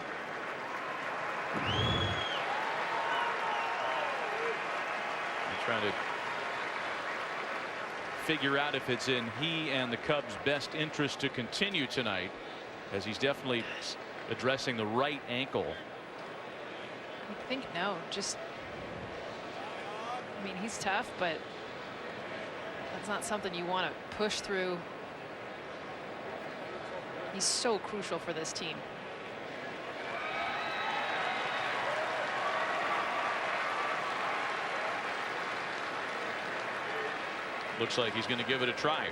He's trying to figure out if it's in he and the Cubs' best interest to continue tonight, as he's definitely addressing the right ankle. I think no, just, I mean, he's tough, but that's not something you want to push through. He's so crucial for this team. Looks like he's going to give it a try.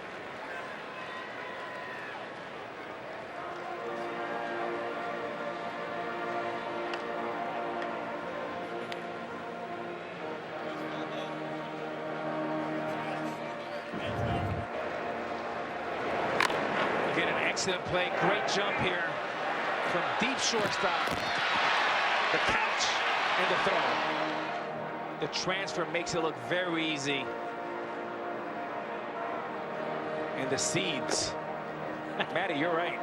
Again, an excellent play. Great jump here from deep shortstop. The catch and the throw. The transfer makes it look very easy. And the seeds. Matty, you're right.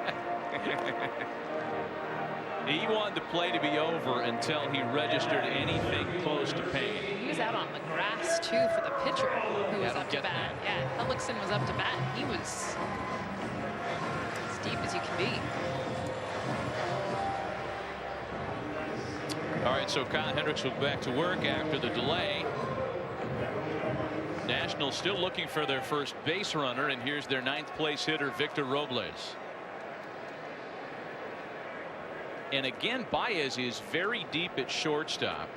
He wanted the play to be over until he registered anything close to pain. He was out on the grass too for the pitcher who was up to bat. Yeah, Hellickson was up to bat. He was as deep as you can be. All right, so Kyle Hendricks will back to work after the delay. Nationals still looking for their first base runner, and here's their 9th place hitter, Victor Robles. And again, Baez is very deep at shortstop.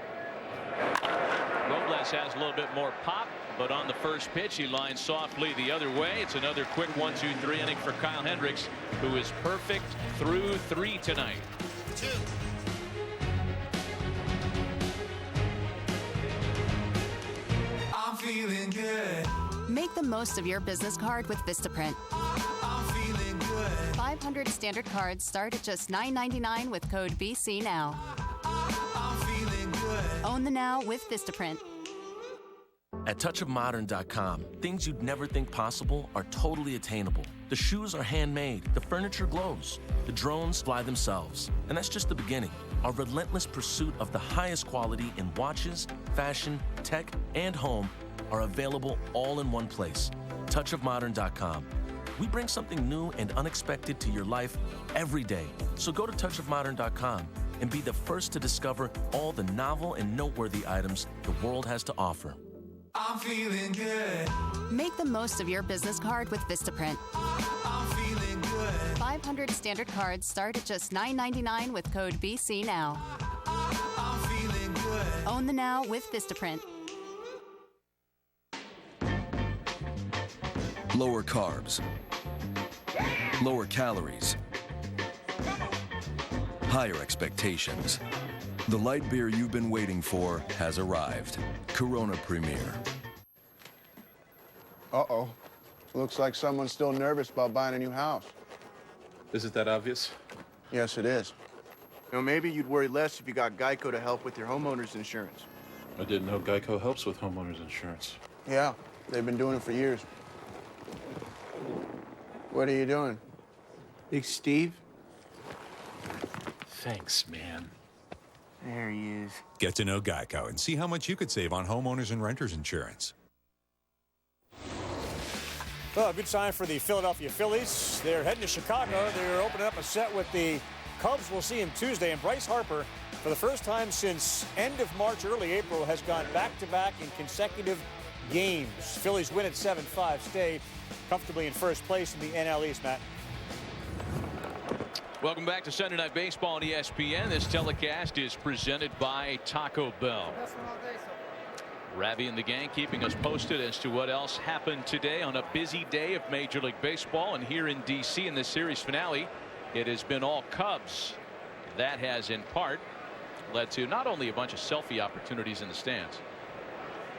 Robles has a little bit more pop, but on the first pitch he lines softly the other way. It's another quick 1-2-3 inning for Kyle Hendricks, who is perfect through 3 tonight. 2. I'm feeling good. Make the most of your business card with Vistaprint. I'm feeling good. 500 standard cards start at just $9.99 with code BC now. I'm feeling good. Own the now with Vistaprint. At touchofmodern.com, things you'd never think possible are totally attainable. The shoes are handmade, the furniture glows, the drones fly themselves. And that's just the beginning. Our relentless pursuit of the highest quality in watches, fashion, tech, and home are available all in one place. touchofmodern.com. We bring something new and unexpected to your life every day. So go to touchofmodern.com and be the first to discover all the novel and noteworthy items the world has to offer. I'm feeling good. Make the most of your business card with Vistaprint. I'm feeling good. 500 standard cards start at just $9.99 with code BC now. I'm feeling good. Own the now with Vistaprint. Lower carbs, lower calories, higher expectations. The light beer you've been waiting for has arrived. Corona Premier. Uh-oh. Looks like someone's still nervous about buying a new house. Is it that obvious? Yes, it is. You know, maybe you'd worry less if you got Geico to help with your homeowner's insurance. I didn't know Geico helps with homeowners insurance. Yeah, they've been doing it for years. What are you doing? Big Steve? Thanks, man. There he is. Get to know Geico and see how much you could save on homeowners and renters insurance. Well, a good sign for the Philadelphia Phillies. They're heading to Chicago. They're opening up a set with the Cubs. We'll see him Tuesday. And Bryce Harper, for the first time since end of March, early April, has gone back-to-back in consecutive games. Phillies win at 7-5, stay comfortably in first place in the NL East, Matt. Welcome back to Sunday Night Baseball on ESPN. This telecast is presented by Taco Bell. Ravi and the gang keeping us posted as to what else happened today on a busy day of Major League Baseball. And here in D.C. in this series finale, it has been all Cubs. That has in part led to not only a bunch of selfie opportunities in the stands,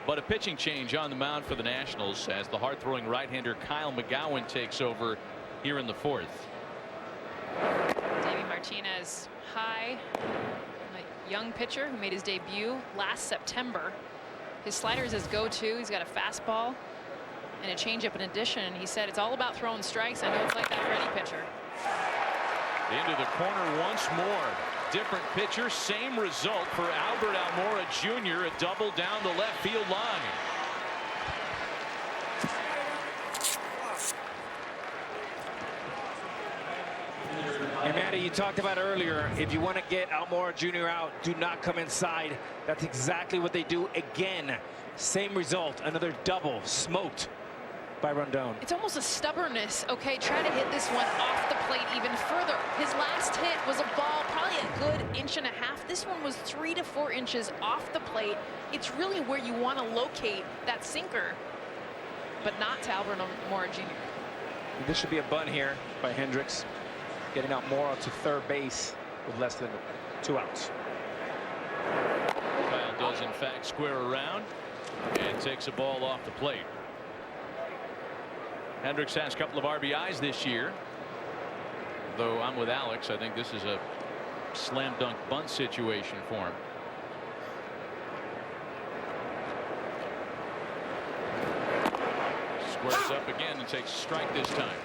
but a pitching change on the mound for the Nationals as the hard-throwing right-hander Kyle McGowan takes over here in the fourth. Davey Martinez high, a young pitcher who made his debut last September. His slider is his go-to. He's got a fastball and a changeup in addition. He said it's all about throwing strikes. I know it's like that for any pitcher. Into the corner once more. Different pitcher, same result for Albert Almora Jr. A double down the left field line. And Manny, you talked about earlier, if you want to get Almora Jr. out, do not come inside. That's exactly what they do again. Same result, another double, smoked by Rondon. It's almost a stubbornness. Okay, try to hit this one off the plate even further. His last hit was a ball probably a good inch and a half. This one was 3 to 4 inches off the plate. It's really where you want to locate that sinker, but not to Albert Almora Jr. This should be a bunt here by Hendricks, getting out Mora to third base with less than 2 outs. Kyle does in fact square around and takes a ball off the plate. Hendricks has a couple of RBIs this year, though I'm with Alex. I think this is a slam dunk bunt situation for him. Squares up again and takes a strike this time.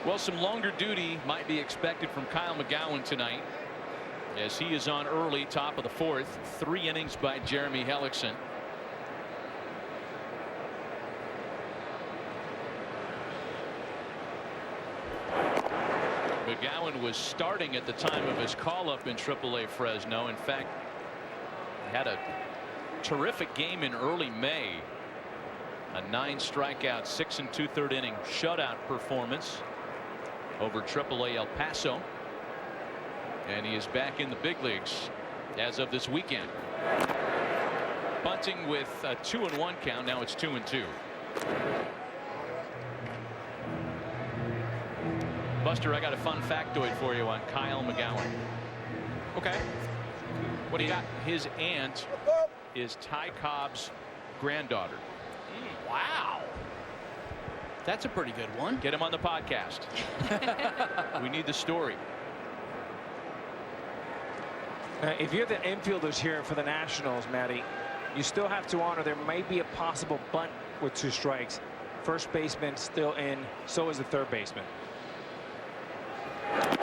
Well, some longer duty might be expected from Kyle McGowan tonight, as he is on early, top of the fourth. 3 innings by Jeremy Hellickson. McGowan was starting at the time of his call-up in AAA Fresno. In fact, had a terrific game in early May. A 9 strikeout, 6 2/3 inning shutout performance. over AAA El Paso. And he is back in the big leagues as of this weekend. Bunting with a 2-1 count. Now it's 2-2. Buster, I got a fun factoid for you on Kyle McGowan. Okay. What do you got? His aunt is Ty Cobb's granddaughter. Wow. That's a pretty good one. Get him on the podcast. We need the story. If you're the infielders here for the Nationals, Matty, you still have to honor there may be a possible bunt with 2 strikes. First baseman still in, so is the third baseman.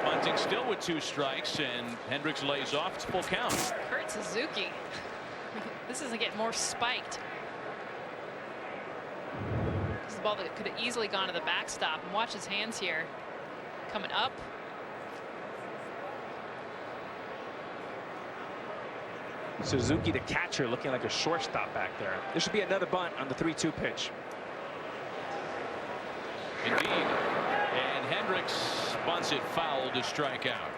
Bunting still with 2 strikes, and Hendricks lays off. It's full count. Kurt Suzuki. This isn't getting more spiked. This is a ball that could have easily gone to the backstop. And watch his hands here. Coming up. Suzuki, the catcher, looking like a shortstop back there. There should be another bunt on the 3-2 pitch. Indeed. And Hendricks bunts it foul to strike out.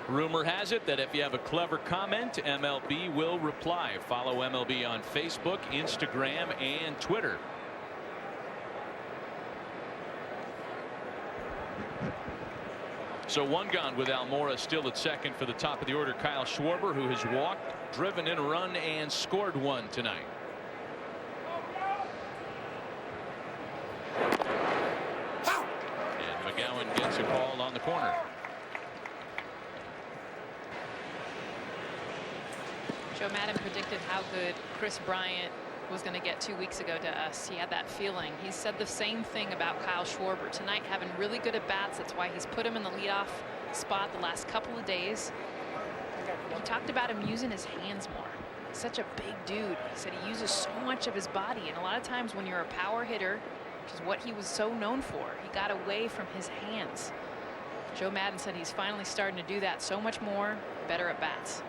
Rumor has it that if you have a clever comment, MLB will reply. Follow MLB on Facebook, Instagram, and Twitter. So 1 gone with Almora still at second. For the top of the order, Kyle Schwarber, who has walked, driven in a run, and scored 1 tonight. And McGowan gets a call on the corner. Joe Madden predicted how good Chris Bryant was going to get 2 weeks ago to us. He had that feeling. He said the same thing about Kyle Schwarber tonight, having really good at bats. That's why he's put him in the leadoff spot the last couple of days. He talked about him using his hands more. He's such a big dude. He said he uses so much of his body, and a lot of times when you're a power hitter, which is what he was so known for, he got away from his hands. Joe Madden said he's finally starting to do that so much more, better at bats.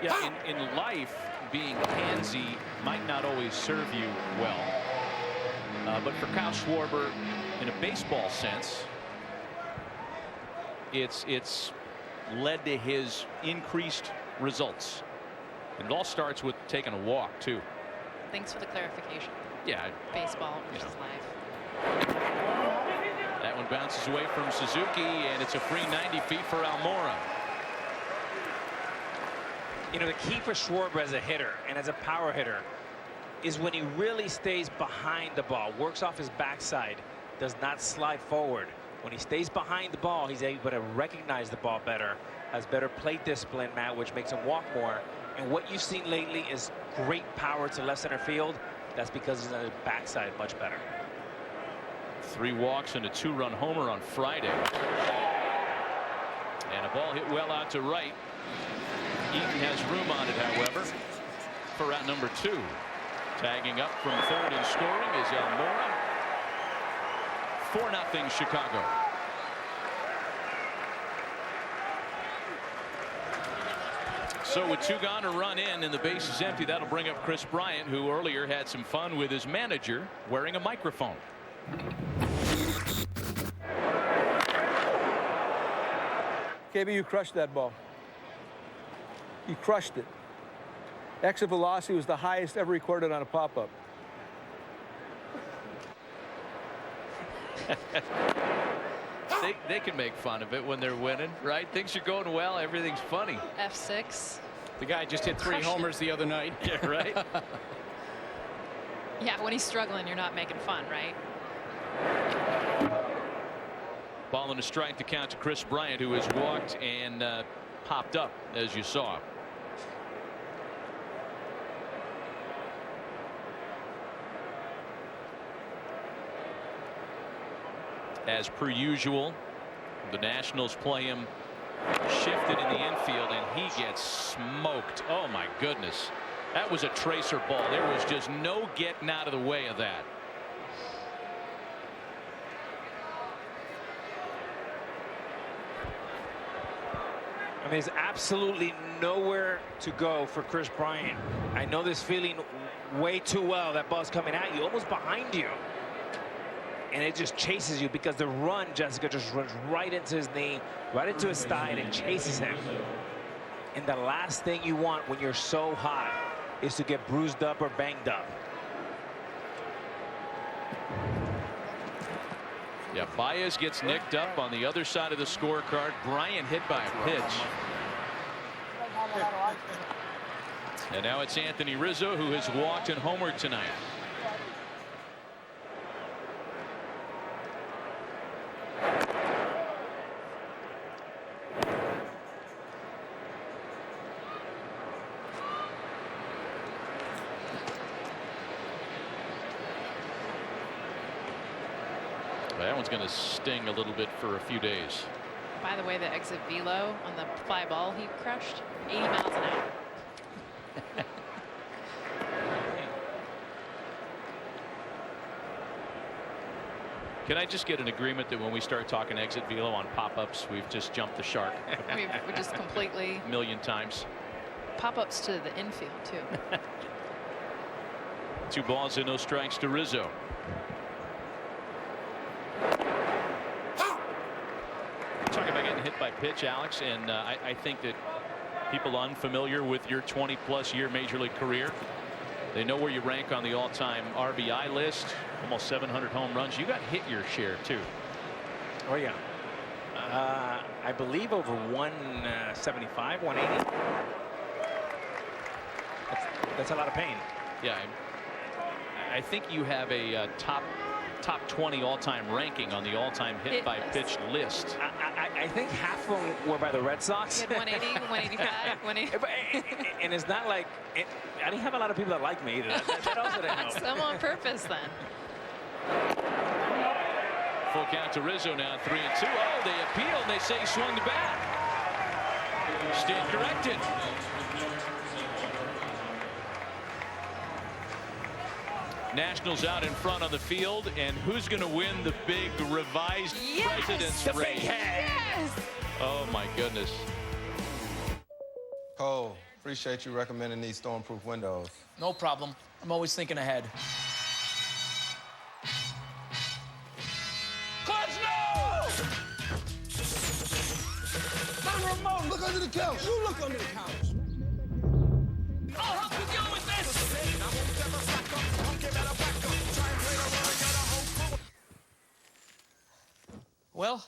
Yeah, in life, being handsy might not always serve you well. But for Kyle Schwarber, in a baseball sense, it's led to his increased results. And it all starts with taking a walk, too. Thanks for the clarification. Yeah. Baseball versus life. That one bounces away from Suzuki, and it's a free 90 feet for Almora. You know, the key for Schwarber as a hitter and as a power hitter is when he really stays behind the ball, works off his backside, does not slide forward. When he stays behind the ball, he's able to recognize the ball better, has better plate discipline, Matt, which makes him walk more. And what you've seen lately is great power to left center field. That's because he's on his backside much better. 3 walks and a 2-run homer on Friday. And a ball hit well out to right. Eaton has room on it, however, for out number 2. Tagging up from third and scoring is Almora. 4-0 Chicago. So with 2 gone, a run in, and the base is empty. That'll bring up Chris Bryant, who earlier had some fun with his manager wearing a microphone. KB, you crushed that ball. You crushed it. Exit velocity was the highest ever recorded on a pop-up. They can make fun of it when they're winning, right? Things are going well. Everything's funny. F6. The guy just hit 3 homers the other night. Yeah, right? Yeah, when he's struggling, you're not making fun, right? Ball and a strike to count to Chris Bryant, who has walked and popped up, as you saw. As per usual, the Nationals play him shifted in the infield, and he gets smoked. Oh my goodness. That was a tracer ball. There was just no getting out of the way of that. I mean, there's absolutely nowhere to go for Chris Bryant. I know this feeling way too well. That ball's coming at you, almost behind you. And it just chases you because the run, Jessica, just runs right into his knee, right into his thigh, and it chases him. And the last thing you want when you're so hot is to get bruised up or banged up. Yeah, Baez gets nicked up on the other side of the scorecard. Bryant hit by a pitch. And now it's Anthony Rizzo, who has walked and homered tonight. That one's going to sting a little bit for a few days. By the way, the exit velo on the fly ball he crushed, 80 miles an hour. Can I just get an agreement that when we start talking exit velo on pop-ups, we've just jumped the shark? We're just completely. A million times. Pop-ups to the infield, too. 2 balls and no strikes to Rizzo. Talking about getting hit by pitch, Alex, and I think that people unfamiliar with your 20-plus year major league career, they know where you rank on the all-time RBI list. Almost 700 home runs. You got hit your share too. Oh yeah. I believe over 175, 180. That's a lot of pain. Yeah. I think you have a top 20 all-time ranking on the all-time hit by pitch list. I think half of them were by the Red Sox. You had 180, 185, 180. And it's not like I didn't have a lot of people that like me either. That also didn't help. Some on purpose then. Full count to Rizzo now, 3-2. Oh, they appeal. They say he swung the bat. Stand corrected. Nationals out in front on the field, and who's going to win the big revised president's race? Yes! Oh my goodness. Cole, appreciate you recommending these stormproof windows. No problem. I'm always thinking ahead. Ramon, look under the couch. You look under the couch. I'll help you deal with this. Well,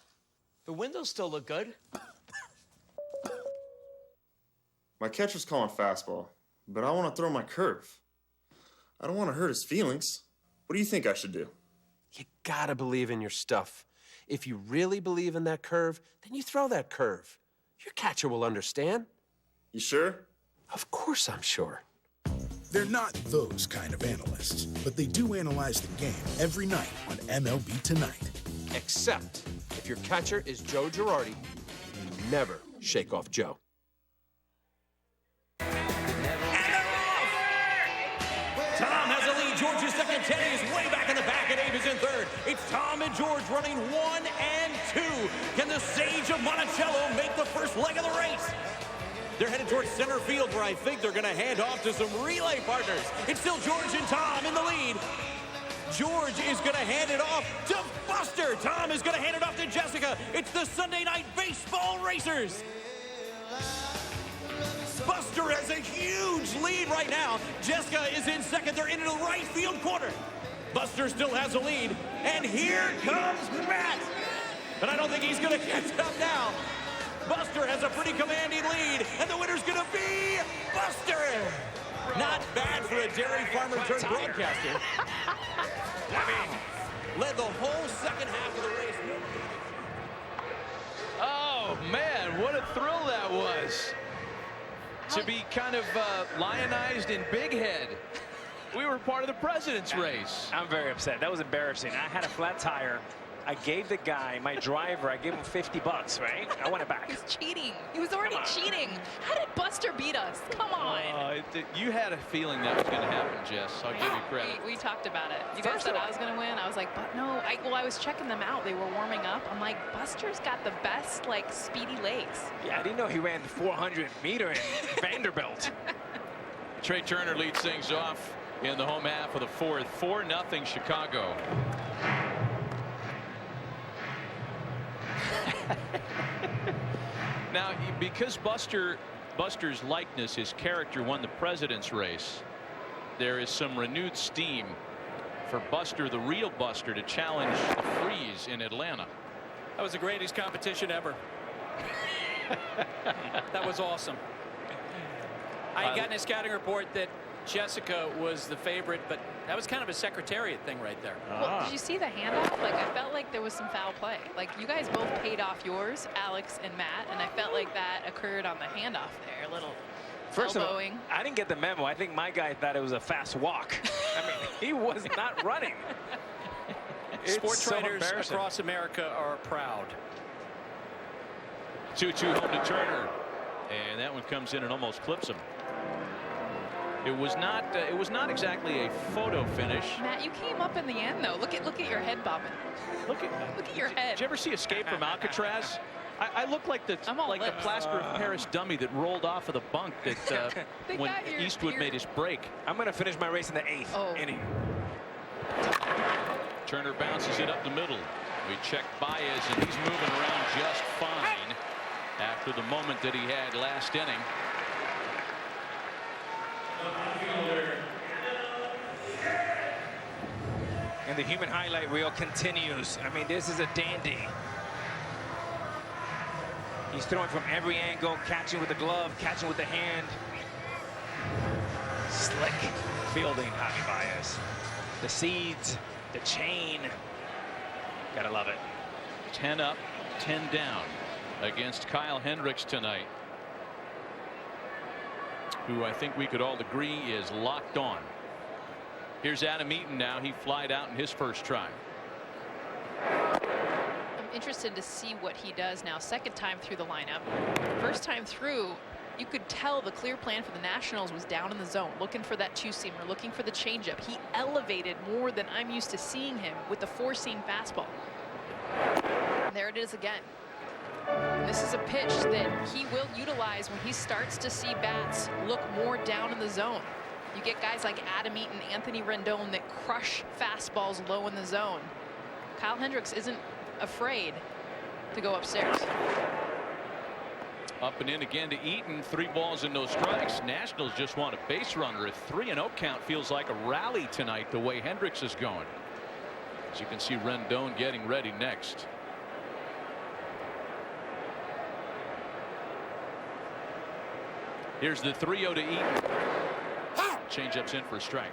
the windows still look good. My catcher's calling fastball, but I want to throw my curve. I don't want to hurt his feelings. What do you think I should do? You gotta believe in your stuff. If you really believe in that curve, then you throw that curve. Your catcher will understand. You sure? Of course I'm sure. They're not those kind of analysts, but they do analyze the game every night on MLB Tonight. Except if your catcher is Joe Girardi, you never shake off Joe. Tom has a lead. George is second. Teddy is way back in the back, and Abe is in third. It's Tom and George running 1 and 2. Can the Sage of Monticello make the first leg of the race? They're headed towards center field, where I think they're going to hand off to some relay partners. It's still George and Tom in the lead. George is going to hand it off to Buster. Tom is going to hand it off to Jessica. It's the Sunday Night Baseball Racers. Buster has a huge lead right now. Jessica is in second. They're into the right field corner. Buster still has a lead. And here comes Matt. But I don't think he's going to catch up now. Buster has a pretty commanding lead. And the winner's going to be Buster. Not bad for a dairy farmer turned broadcaster. I mean, led the whole second half of the race. Oh, man, what a thrill that was. To be kind of lionized in Big Head. We were part of the president's race. I'm very upset. That was embarrassing. I had a flat tire. I gave the guy, my driver, I gave him $50, right? I want it back. He's cheating. He was already cheating. How did Buster beat us? Come on. You had a feeling that was going to happen, Jess. I'll give you credit. We talked about it. You guys said I was going to win. I was like, but no. I was checking them out. They were warming up. I'm like, Buster's got the best, like, speedy legs. Yeah, I didn't know he ran the 400-meter in Vanderbilt. Trey Turner leads things off in the home half of the fourth. 4-0 Chicago. Now, because Buster's likeness, his character, won the president's race, there is some renewed steam for Buster, the real Buster, to challenge the Freeze in Atlanta. That was the greatest competition ever. That was awesome. I had gotten a scouting report that Jessica was the favorite, but that was kind of a secretariat thing right there. Well, did you see the handoff? Like, I felt like there was some foul play. Like, you guys both paid off yours, Alex and Matt, and I felt like that occurred on the handoff there. A little First elbowing. of all, I didn't get the memo. I think my guy thought it was a fast walk. I mean, he was not running. Sports writers across America are proud. 2-2 home to Turner, and that one comes in and almost clips him. It was not exactly a photo finish. Matt, you came up in the end though. Look at your head bobbing. Look at your head. Did you ever see Escape from Alcatraz? I look like the plaster of Paris dummy that rolled off of the bunk that when Eastwood made his break. I'm going to finish my race in the 8th inning. Turner bounces it up the middle. We check Baez, and he's moving around just fine after the moment that he had last inning. And the human highlight reel continues. I mean, this is a dandy. He's throwing from every angle, catching with the glove, catching with the hand. Slick fielding, Javi Baez. The seeds, the chain. Gotta love it. 10 up, 10 down against Kyle Hendricks tonight, who I think we could all agree is locked on. Here's Adam Eaton now. He flied out in his first try. I'm interested to see what he does now. Second time through the lineup. First time through, you could tell the clear plan for the Nationals was down in the zone, looking for that two-seamer, looking for the changeup. He elevated more than I'm used to seeing him with the four-seam fastball. And there it is again. This is a pitch that he will utilize when he starts to see bats look more down in the zone. You get guys like Adam Eaton, Anthony Rendon that crush fastballs low in the zone. Kyle Hendricks isn't afraid to go upstairs. Up and in again to Eaton. 3 balls and no strikes. Nationals just want a base runner. A 3-0 count feels like a rally tonight the way Hendricks is going. As you can see, Rendon getting ready next. Here's the 3-0 to Eaton. Changeup's in for a strike.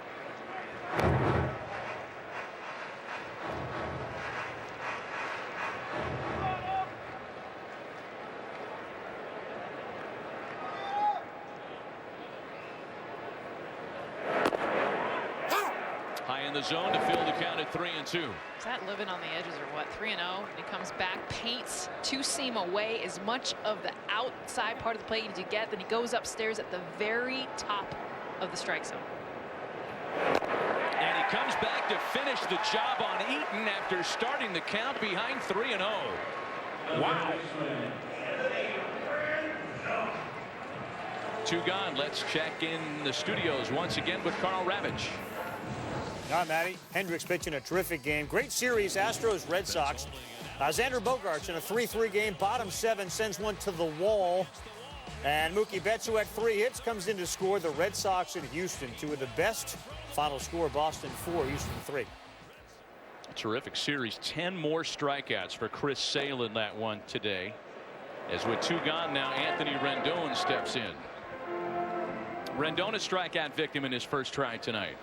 High in the zone to fill the count at 3-2. Is that living on the edges or what? 3-0. And he comes back, paints two-seam away as much of the outside part of the plate as you get. Then he goes upstairs at the very top of the strike zone. And he comes back to finish the job on Eaton after starting the count behind 3-0. Wow. 2 gone. Let's check in the studios once again with Carl Ravitch. Hi, Matty. Hendricks pitching a terrific game. Great series, Astros, Red Sox. Xander Bogaerts in a 3-3 game. Bottom 7 sends one to the wall. And Mookie Betts, who had 3 hits, comes in to score. The Red Sox in Houston, 2 of the best. Final score, Boston 4, Houston 3. Terrific series. 10 more strikeouts for Chris Sale in that one today. As with 2 gone now, Anthony Rendon steps in. Rendon a strikeout victim in his first try tonight.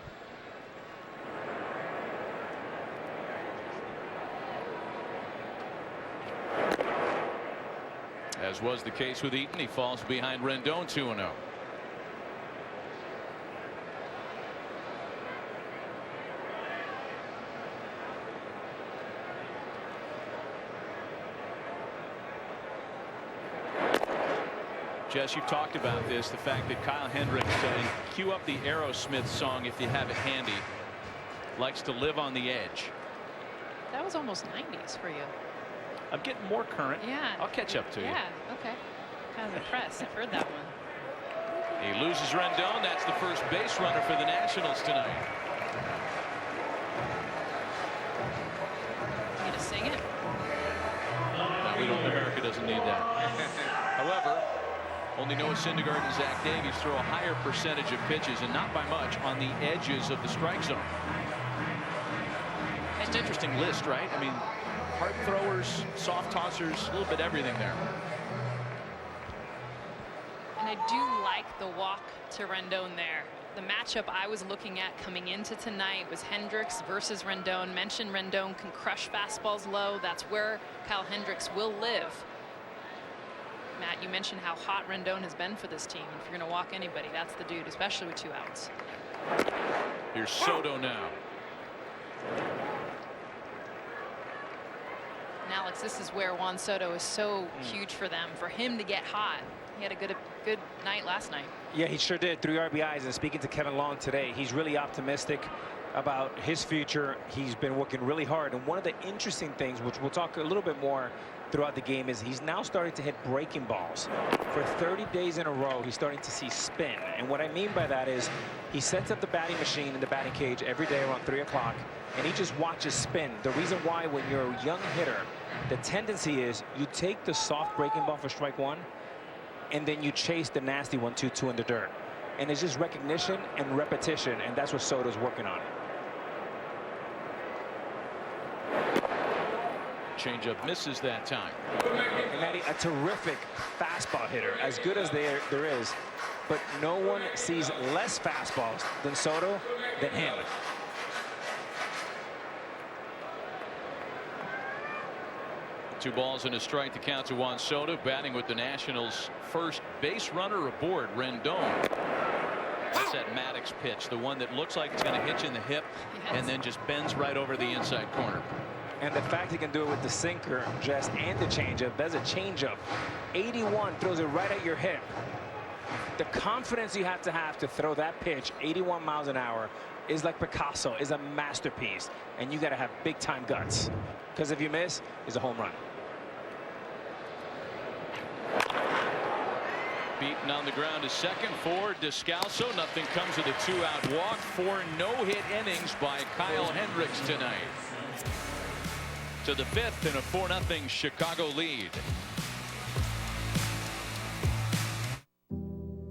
As was the case with Eaton, he falls behind Rendon 2-0. Jess, you've talked about this, the fact that Kyle Hendricks, cue up the Aerosmith song if you have it handy, likes to live on the edge. That was almost 90s for you. I'm getting more current. Yeah. I'll catch up to you. Yeah, okay. Kind of impressed. I've heard that one. He loses Rendon. That's the first base runner for the Nationals tonight. You gonna sing it? No, we don't. America doesn't need that. However, only Noah Syndergaard and Zach Davies throw a higher percentage of pitches, and not by much, on the edges of the strike zone. It's an interesting list, right? I mean, hard throwers, soft tossers, a little bit everything there. And I do like the walk to Rendon there. The matchup I was looking at coming into tonight was Hendricks versus Rendon. Mentioned Rendon can crush fastballs low. That's where Kyle Hendricks will live. Matt, you mentioned how hot Rendon has been for this team. If you're going to walk anybody, that's the dude, especially with 2 outs. Here's Soto now. And Alex, this is where Juan Soto is so huge for them. For him to get hot, he had a good night last night. Yeah, he sure did. 3 RBIs. And speaking to Kevin Long today, he's really optimistic about his future. He's been working really hard. And one of the interesting things, which we'll talk a little bit more throughout the game, is he's now starting to hit breaking balls. For 30 days in a row, he's starting to see spin. And what I mean by that is he sets up the batting machine in the batting cage every day around 3 o'clock, and he just watches spin. The reason why, when you're a young hitter, the tendency is you take the soft breaking ball for strike 1, and then you chase the nasty 1-2 in the dirt. And it's just recognition and repetition, and that's what Soto's working on. Changeup misses that time. And Matty, a terrific fastball hitter, as good as there is, but no one sees less fastballs than Soto than him. Two balls and a strike to count to Juan Soto, batting with the Nationals' first base runner aboard, Rendon. That's that Maddox pitch, the one that looks like it's going to hit you in the hip and then just bends right over the inside corner. And the fact he can do it with the sinker, Jess, and the changeup. That's a changeup. 81 throws it right at your hip. The confidence you have to throw that pitch 81 miles an hour is like Picasso, is a masterpiece. And you got to have big time guts, because if you miss, it's a home run. Beaten on the ground to second for Descalso. Nothing comes of the 2-out walk. 4 no-hit innings by Kyle Hendricks tonight. To the 5th in a 4-0 Chicago lead.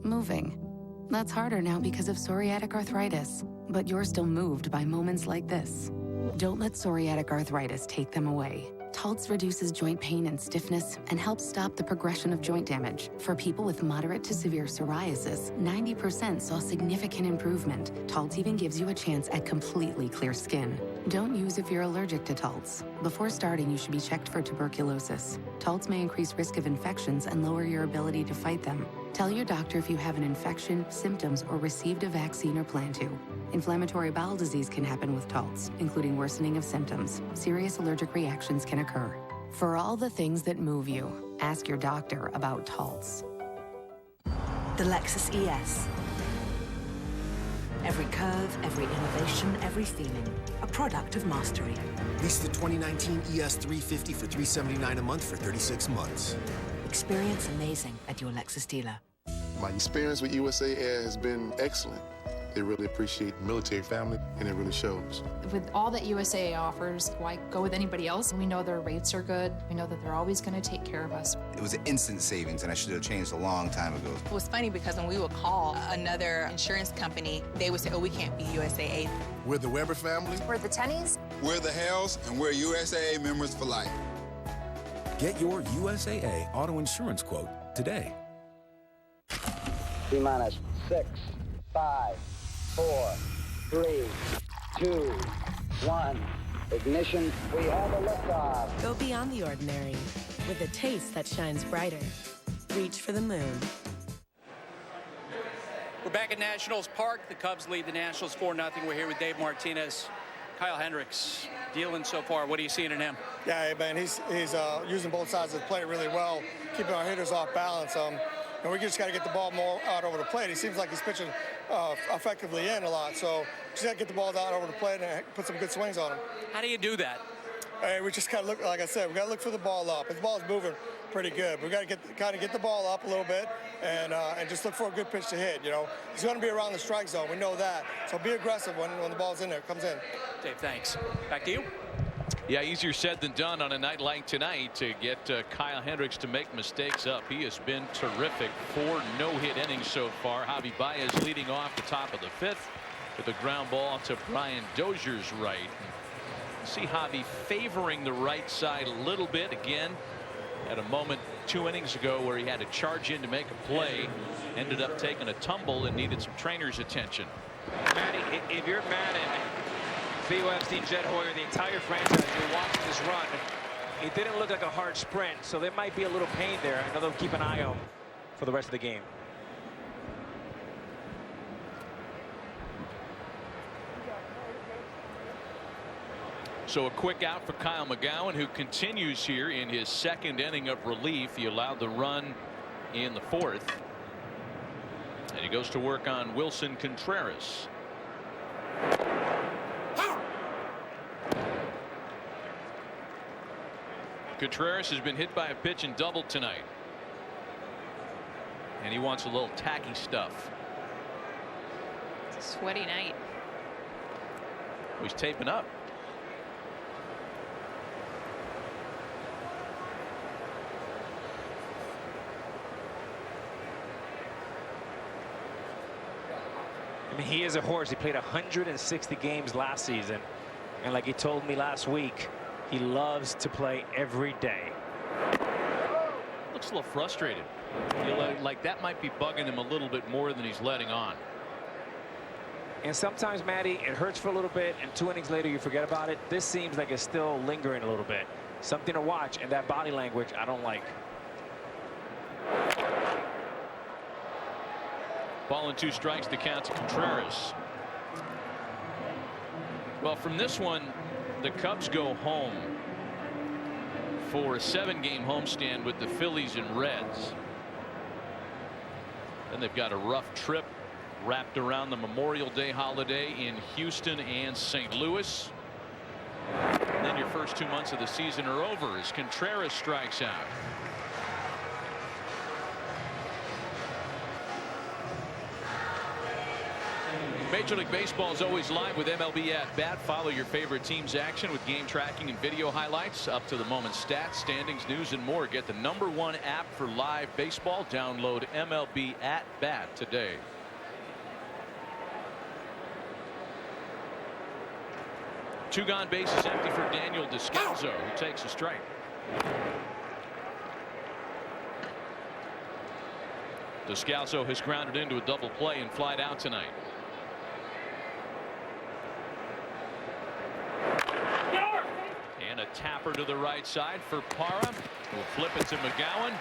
Moving. That's harder now because of psoriatic arthritis, but you're still moved by moments like this. Don't let psoriatic arthritis take them away. Taltz reduces joint pain and stiffness and helps stop the progression of joint damage. For people with moderate to severe psoriasis, 90% saw significant improvement. Taltz even gives you a chance at completely clear skin. Don't use if you're allergic to Taltz. Before starting, you should be checked for tuberculosis. Taltz may increase risk of infections and lower your ability to fight them. Tell your doctor if you have an infection, symptoms, or received a vaccine or plan to. Inflammatory bowel disease can happen with Taltz, including worsening of symptoms. Serious allergic reactions can occur. For all the things that move you, ask your doctor about Taltz. The Lexus ES. Every curve, every innovation, every feeling. A product of mastery. Lease the 2019 ES 350 for $379 a month for 36 months. Experience amazing at your Lexus dealer. My experience with USA Air has been excellent. They really appreciate the military family, and it really shows. With all that USAA offers, why go with anybody else? We know their rates are good. We know that they're always going to take care of us. It was an instant savings, and I should have changed a long time ago. It was funny because when we would call another insurance company, they would say, oh, we can't be USAA. We're the Weber family. We're the Tennies. We're the Hells, and we're USAA members for life. Get your USAA auto insurance quote today. T-minus 6, 5, 4, 3, 2, 1. Ignition. We have a liftoff. Go beyond the ordinary with a taste that shines brighter. Reach for the moon. We're back at Nationals Park. The Cubs lead the Nationals 4-0. We're here with Dave Martinez. Kyle Hendricks dealing so far. What are you seeing in him? Yeah, man, he's using both sides of the plate really well, keeping our hitters off balance. and we just got to get the ball more out over the plate. He seems like he's pitching effectively in a lot, so just got to get the ball out over the plate and put some good swings on him. How do you do that? Hey, we just got to look, like I said, we got to look for the ball up. His ball's moving pretty good. We got to get the ball up a little bit and just look for a good pitch to hit. You know, he's going to be around the strike zone. We know that. So be aggressive when the ball's in there, comes in. Dave, thanks. Back to you. Yeah, easier said than done on a night like tonight to get Kyle Hendricks to make mistakes up. He has been terrific. 4 no-hit innings so far. Javi Baez leading off the top of the 5th with a ground ball to Brian Dozier's right. See Javi favoring the right side a little bit again. Had a moment 2 innings ago where he had to charge in to make a play. Ended up taking a tumble and needed some trainer's attention. Matty, if you're mad at Theo Epstein, Jed Hoyer, the entire franchise, you're watching this run, it didn't look like a hard sprint, so there might be a little pain there. I know they'll keep an eye on for the rest of the game. So a quick out for Kyle McGowan, who continues here in his 2nd inning of relief. He allowed the run in the 4th. And he goes to work on Wilson Contreras. Contreras has been hit by a pitch and doubled tonight. And he wants a little tacky stuff. It's a sweaty night. He's taping up. I mean, he is a horse. He played 160 games last season. And like he told me last week, he loves to play every day. Looks a little frustrated. Like that might be bugging him a little bit more than he's letting on. And sometimes, Matty, it hurts for a little bit, and 2 innings later you forget about it. This seems like it's still lingering a little bit. Something to watch, and that body language I don't like. Ball and 2 strikes to count to Contreras. Well, from this one, the Cubs go home for a 7-game homestand with the Phillies and Reds. Then they've got a rough trip wrapped around the Memorial Day holiday in Houston and St. Louis. And then your first 2 months of the season are over as Contreras strikes out. Major League Baseball is always live with MLB At Bat. Follow your favorite team's action with game tracking and video highlights, up to the moment stats, standings, news, and more. Get the #1 app for live baseball. Download MLB At Bat today. Two gone, bases empty for Daniel Descalso, who takes a strike. Descalso has grounded into a double play and flied out tonight. And a tapper to the right side for Parra, who will flip it to McGowan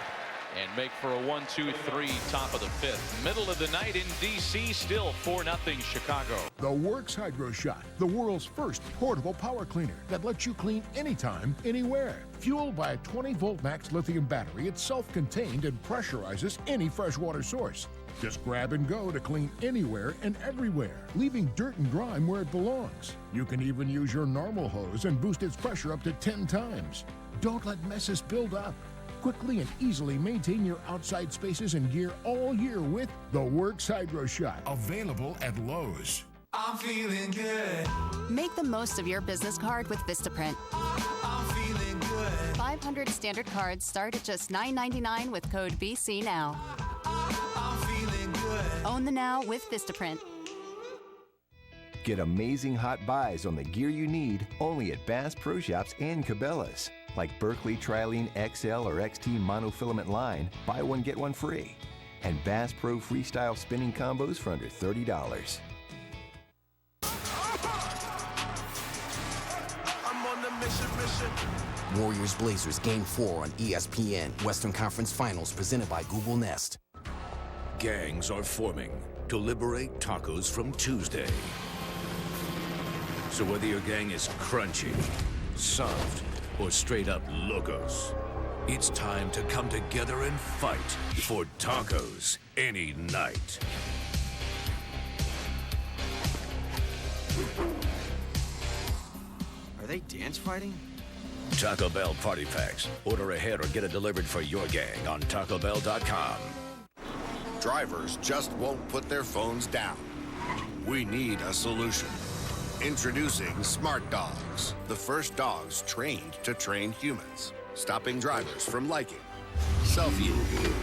and make for a 1-2-3 top of the 5th. Middle of the night in D.C. still 4-0 Chicago. The Works Hydro Shot, the world's first portable power cleaner that lets you clean anytime, anywhere. Fueled by a 20-volt max lithium battery, it's self-contained and pressurizes any freshwater source. Just grab and go to clean anywhere and everywhere, leaving dirt and grime where it belongs. You can even use your normal hose and boost its pressure up to 10 times. Don't let messes build up. Quickly and easily maintain your outside spaces and gear all year with the Works Hydro Shot. Available at Lowe's. I'm feeling good. Make the most of your business card with Vistaprint. I'm feeling good. 500 standard cards start at just $9.99 with code BC Now. I'm feeling good. Own the now with Vistaprint. Get amazing hot buys on the gear you need only at Bass Pro Shops and Cabela's. Like Berkeley Trilene XL or XT monofilament line, buy one get one free. And Bass Pro Freestyle spinning combos for under $30. I'm on the mission. Warriors Blazers Game 4 on ESPN. Western Conference Finals presented by Google Nest. Gangs are forming to liberate tacos from Tuesday. So whether your gang is crunchy, soft, or straight up locos, It's time to come together and fight for tacos any night. Are they dance fighting? Taco Bell Party Packs. Order ahead or get it delivered for your gang on TacoBell.com. Drivers just won't put their phones down. We need a solution. Introducing Smart Dogs, the first dogs trained to train humans, stopping drivers from liking, selfieing,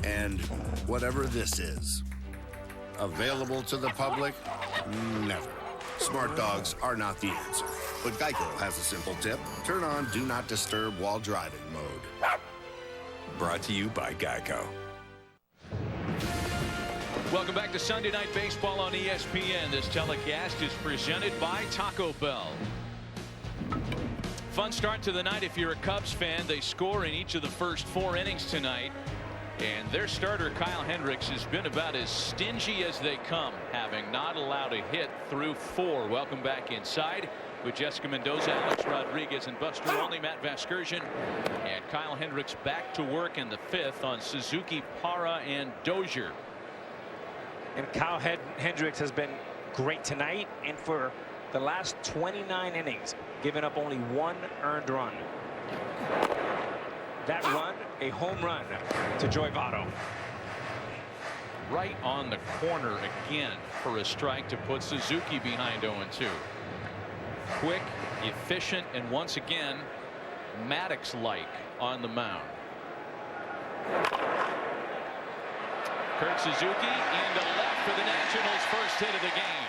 and whatever this is. Available to the public? Never. Smart Dogs are not the answer, but Geico has a simple tip. Turn on Do Not Disturb While Driving mode. Brought to you by Geico. Welcome back to Sunday Night Baseball on ESPN. This telecast is presented by Taco Bell. Fun start to the night if you're a Cubs fan. They score in each of the first 4 innings tonight. And their starter, Kyle Hendricks, has been about as stingy as they come, having not allowed a hit through 4. Welcome back inside with Jessica Mendoza, Alex Rodriguez, and Buster Olney, Matt Vasgersian. And Kyle Hendricks back to work in the 5th on Suzuki, Parra, and Dozier. And Kyle Hendricks has been great tonight, and for the last 29 innings, giving up only 1 earned run. That run, a home run to Joey Votto. Right on the corner again for a strike to put Suzuki behind 0-2. Quick, efficient, and once again, Maddox-like on the mound. Kurt Suzuki into left for the Nationals' first hit of the game.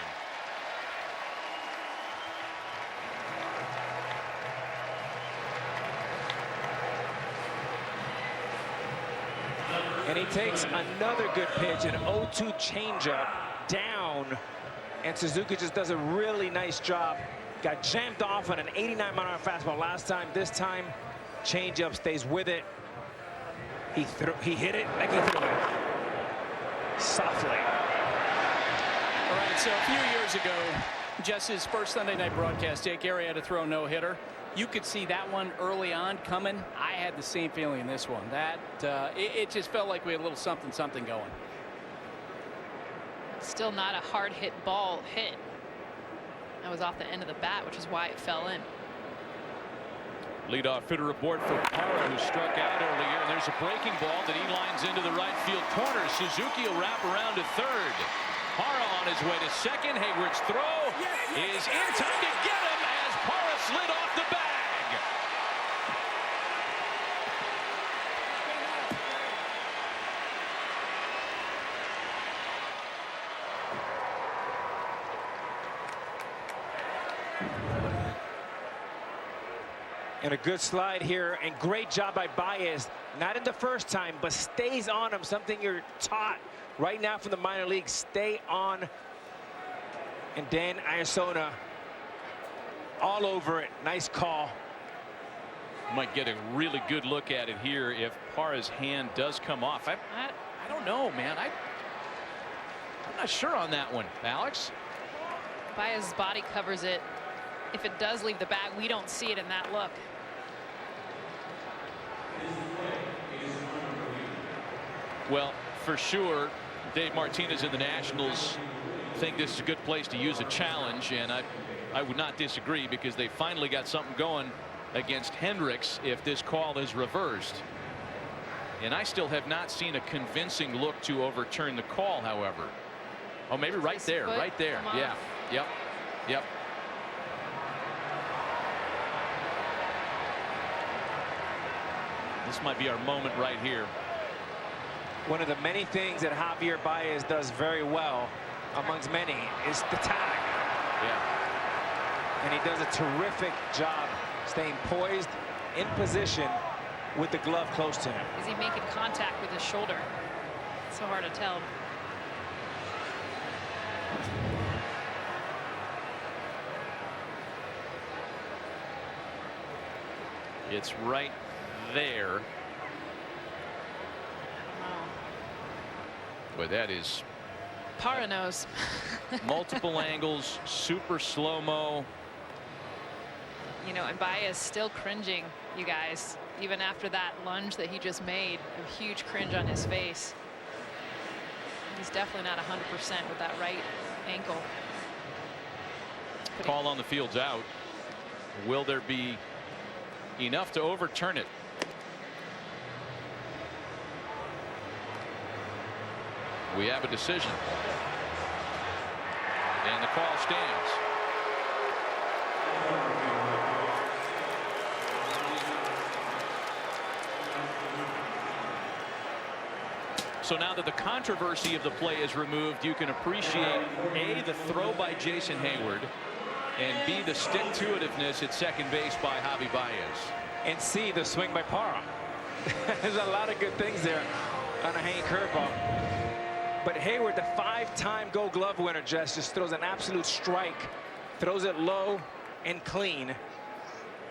And he takes another good pitch, an 0-2 changeup down, and Suzuki just does a really nice job. Got jammed off on an 89-mile-an-hour fastball last time. This time, changeup stays with it. He hit it like he threw it. Softly. All right, so a few years ago, just his first Sunday night broadcast, Jake Gary had to throw a no-hitter. You could see that one early on coming. I had the same feeling in this one. That it just felt like we had a little something going. Still not a hard hit ball hit. That was off the end of the bat, which is why it fell in. Leadoff hitter report for Parra, who struck out earlier. And there's a breaking ball that he lines into the right field corner. Suzuki will wrap around to third. Parra on his way to second. Hayward's throw is in time to get him as Parra slid off the bag. And a good slide here, and great job by Baez. Not in the first time, but stays on him. Something you're taught right now from the minor leagues. Stay on. And Dan Iasona all over it. Nice call. Might get a really good look at it here if Parra's hand does come off. I don't know, man. I'm not sure on that one, Alex. Baez's body covers it. If it does leave the bag, we don't see it in that look. Well, for sure, Dave Martinez and the Nationals think this is a good place to use a challenge, and I would not disagree, because they finally got something going against Hendricks if this call is reversed. And I still have not seen a convincing look to overturn the call, however. Oh, maybe right there, right there. Yeah, yep. This might be our moment right here. One of the many things that Javier Baez does very well, amongst many, is the tag. Yeah. And he does a terrific job staying poised, in position, with the glove close to him. Is he making contact with his shoulder? It's so hard to tell. It's right there. But that is Parra knows. multiple angles, super slow-mo. You know, and Baez still cringing, you guys. even after that lunge that he just made, a huge cringe on his face. He's definitely not 100% with that right ankle. Call on the field's out. Will there be enough to overturn it? We have a decision. And the call stands. So now that the controversy of the play is removed, you can appreciate A, the throw by Jason Hayward, and B, the stick-to-itiveness at second base by Javi Baez. And C, the swing by Parra. There's a lot of good things there on a hanging curveball. But Hayward, the 5-time Gold Glove winner, just throws an absolute strike, throws it low and clean.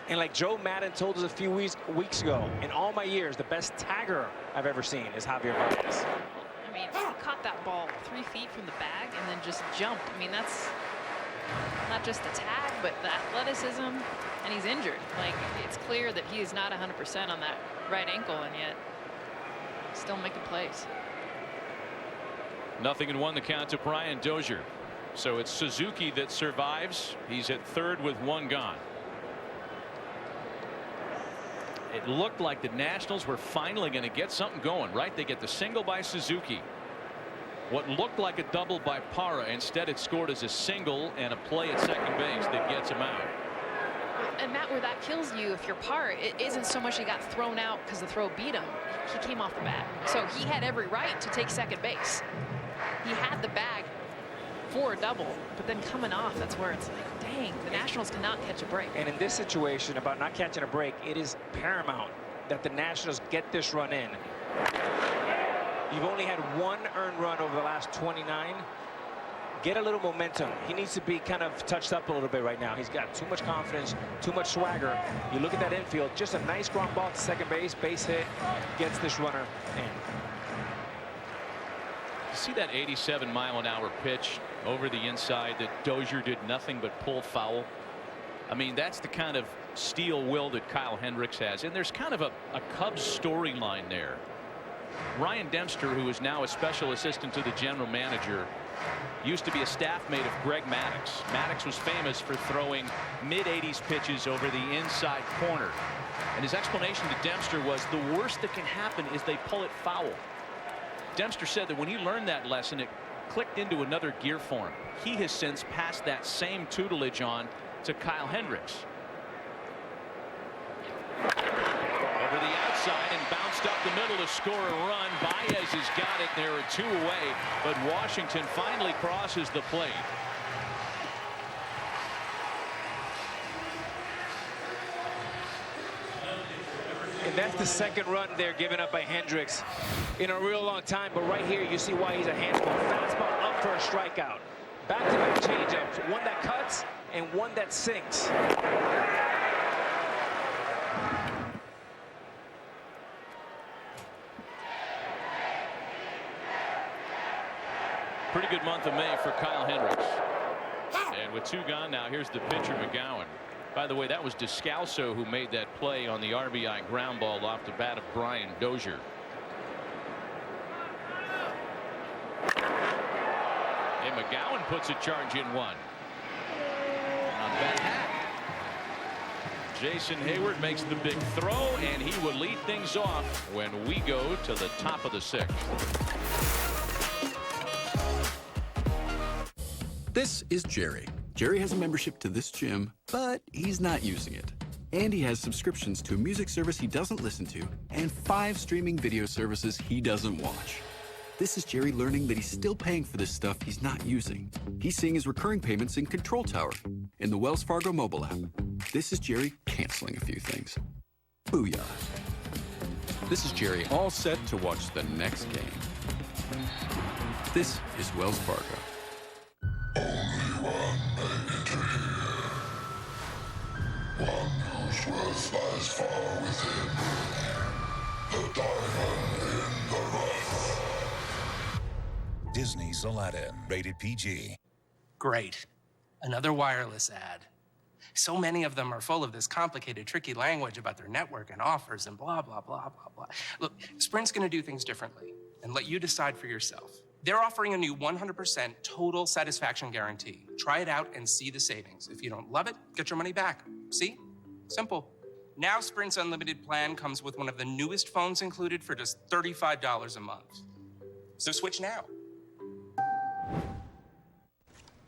And like Joe Madden told us a few weeks ago, in all my years, the best tagger I've ever seen is Javier Baez. I mean, he caught that ball 3 feet from the bag and then just jumped. I mean, that's not just the tag, but the athleticism, and he's injured. Like, it's clear that he is not 100% on that right ankle, and yet still making plays. 0-1 the count to Brian Dozier. So it's Suzuki that survives. He's at third with one gone. It looked like the Nationals were finally going to get something going, right? They get the single by Suzuki. What looked like a double by Parra, instead it scored as a single and a play at second base that gets him out. And Matt, where that kills you if you're Parra, it isn't so much he got thrown out because the throw beat him. He came off the bat. So he had every right to take second base. He had the bag for a double, but then coming off, that's where it's like, dang, the Nationals cannot catch a break. And in this situation about not catching a break, it is paramount that the Nationals get this run in. You've only had one earned run over the last 29. Get a little momentum. He needs to be kind of touched up a little bit right now. He's got too much confidence, too much swagger. You look at that infield, just a nice ground ball to second base hit, gets this runner in. You see that 87-mile-an-hour pitch over the inside that Dozier did nothing but pull foul? I mean, that's the kind of steel will that Kyle Hendricks has. And there's kind of a Cubs storyline there. Ryan Dempster, who is now a special assistant to the general manager, used to be a staff mate of Greg Maddux. Maddux was famous for throwing mid-80s pitches over the inside corner. And his explanation to Dempster was the worst that can happen is they pull it foul. Dempster said that when he learned that lesson, it clicked into another gear for him. He has since passed that same tutelage on to Kyle Hendricks. Over the outside and bounced up the middle to score a run. Baez has got it. There are 2 away, but Washington finally crosses the plate. And that's the second run there given up by Hendricks in a real long time. But right here, you see why he's a handful. Fastball up for a strikeout. Back-to-back changeups. One that cuts and one that sinks. Pretty good month of May for Kyle Hendricks. And with 2 gone now, here's the pitcher, McGowan. By the way, that was Descalso who made that play on the RBI ground ball off the bat of Brian Dozier. And McGowan puts a charge in 1. On that hat, Jason Hayward makes the big throw, and he will lead things off when we go to the top of the 6th. This is Jerry. Jerry has a membership to this gym, but he's not using it. And he has subscriptions to a music service he doesn't listen to and 5 streaming video services he doesn't watch. This is Jerry learning that he's still paying for this stuff he's not using. He's seeing his recurring payments in Control Tower in the Wells Fargo mobile app. This is Jerry canceling a few things. Booyah. This is Jerry all set to watch the next game. This is Wells Fargo. One whose worth lies far within. The diamond in the rough. Disney's Aladdin, rated PG. Great. Another wireless ad. So many of them are full of this complicated, tricky language about their network and offers and blah, blah, blah, blah, blah. Look, Sprint's going to do things differently and let you decide for yourself. They're offering a new 100% total satisfaction guarantee. Try it out and see the savings. If you don't love it, get your money back. See? Simple. Now Sprint's unlimited plan comes with one of the newest phones included for just $35 a month. So switch now.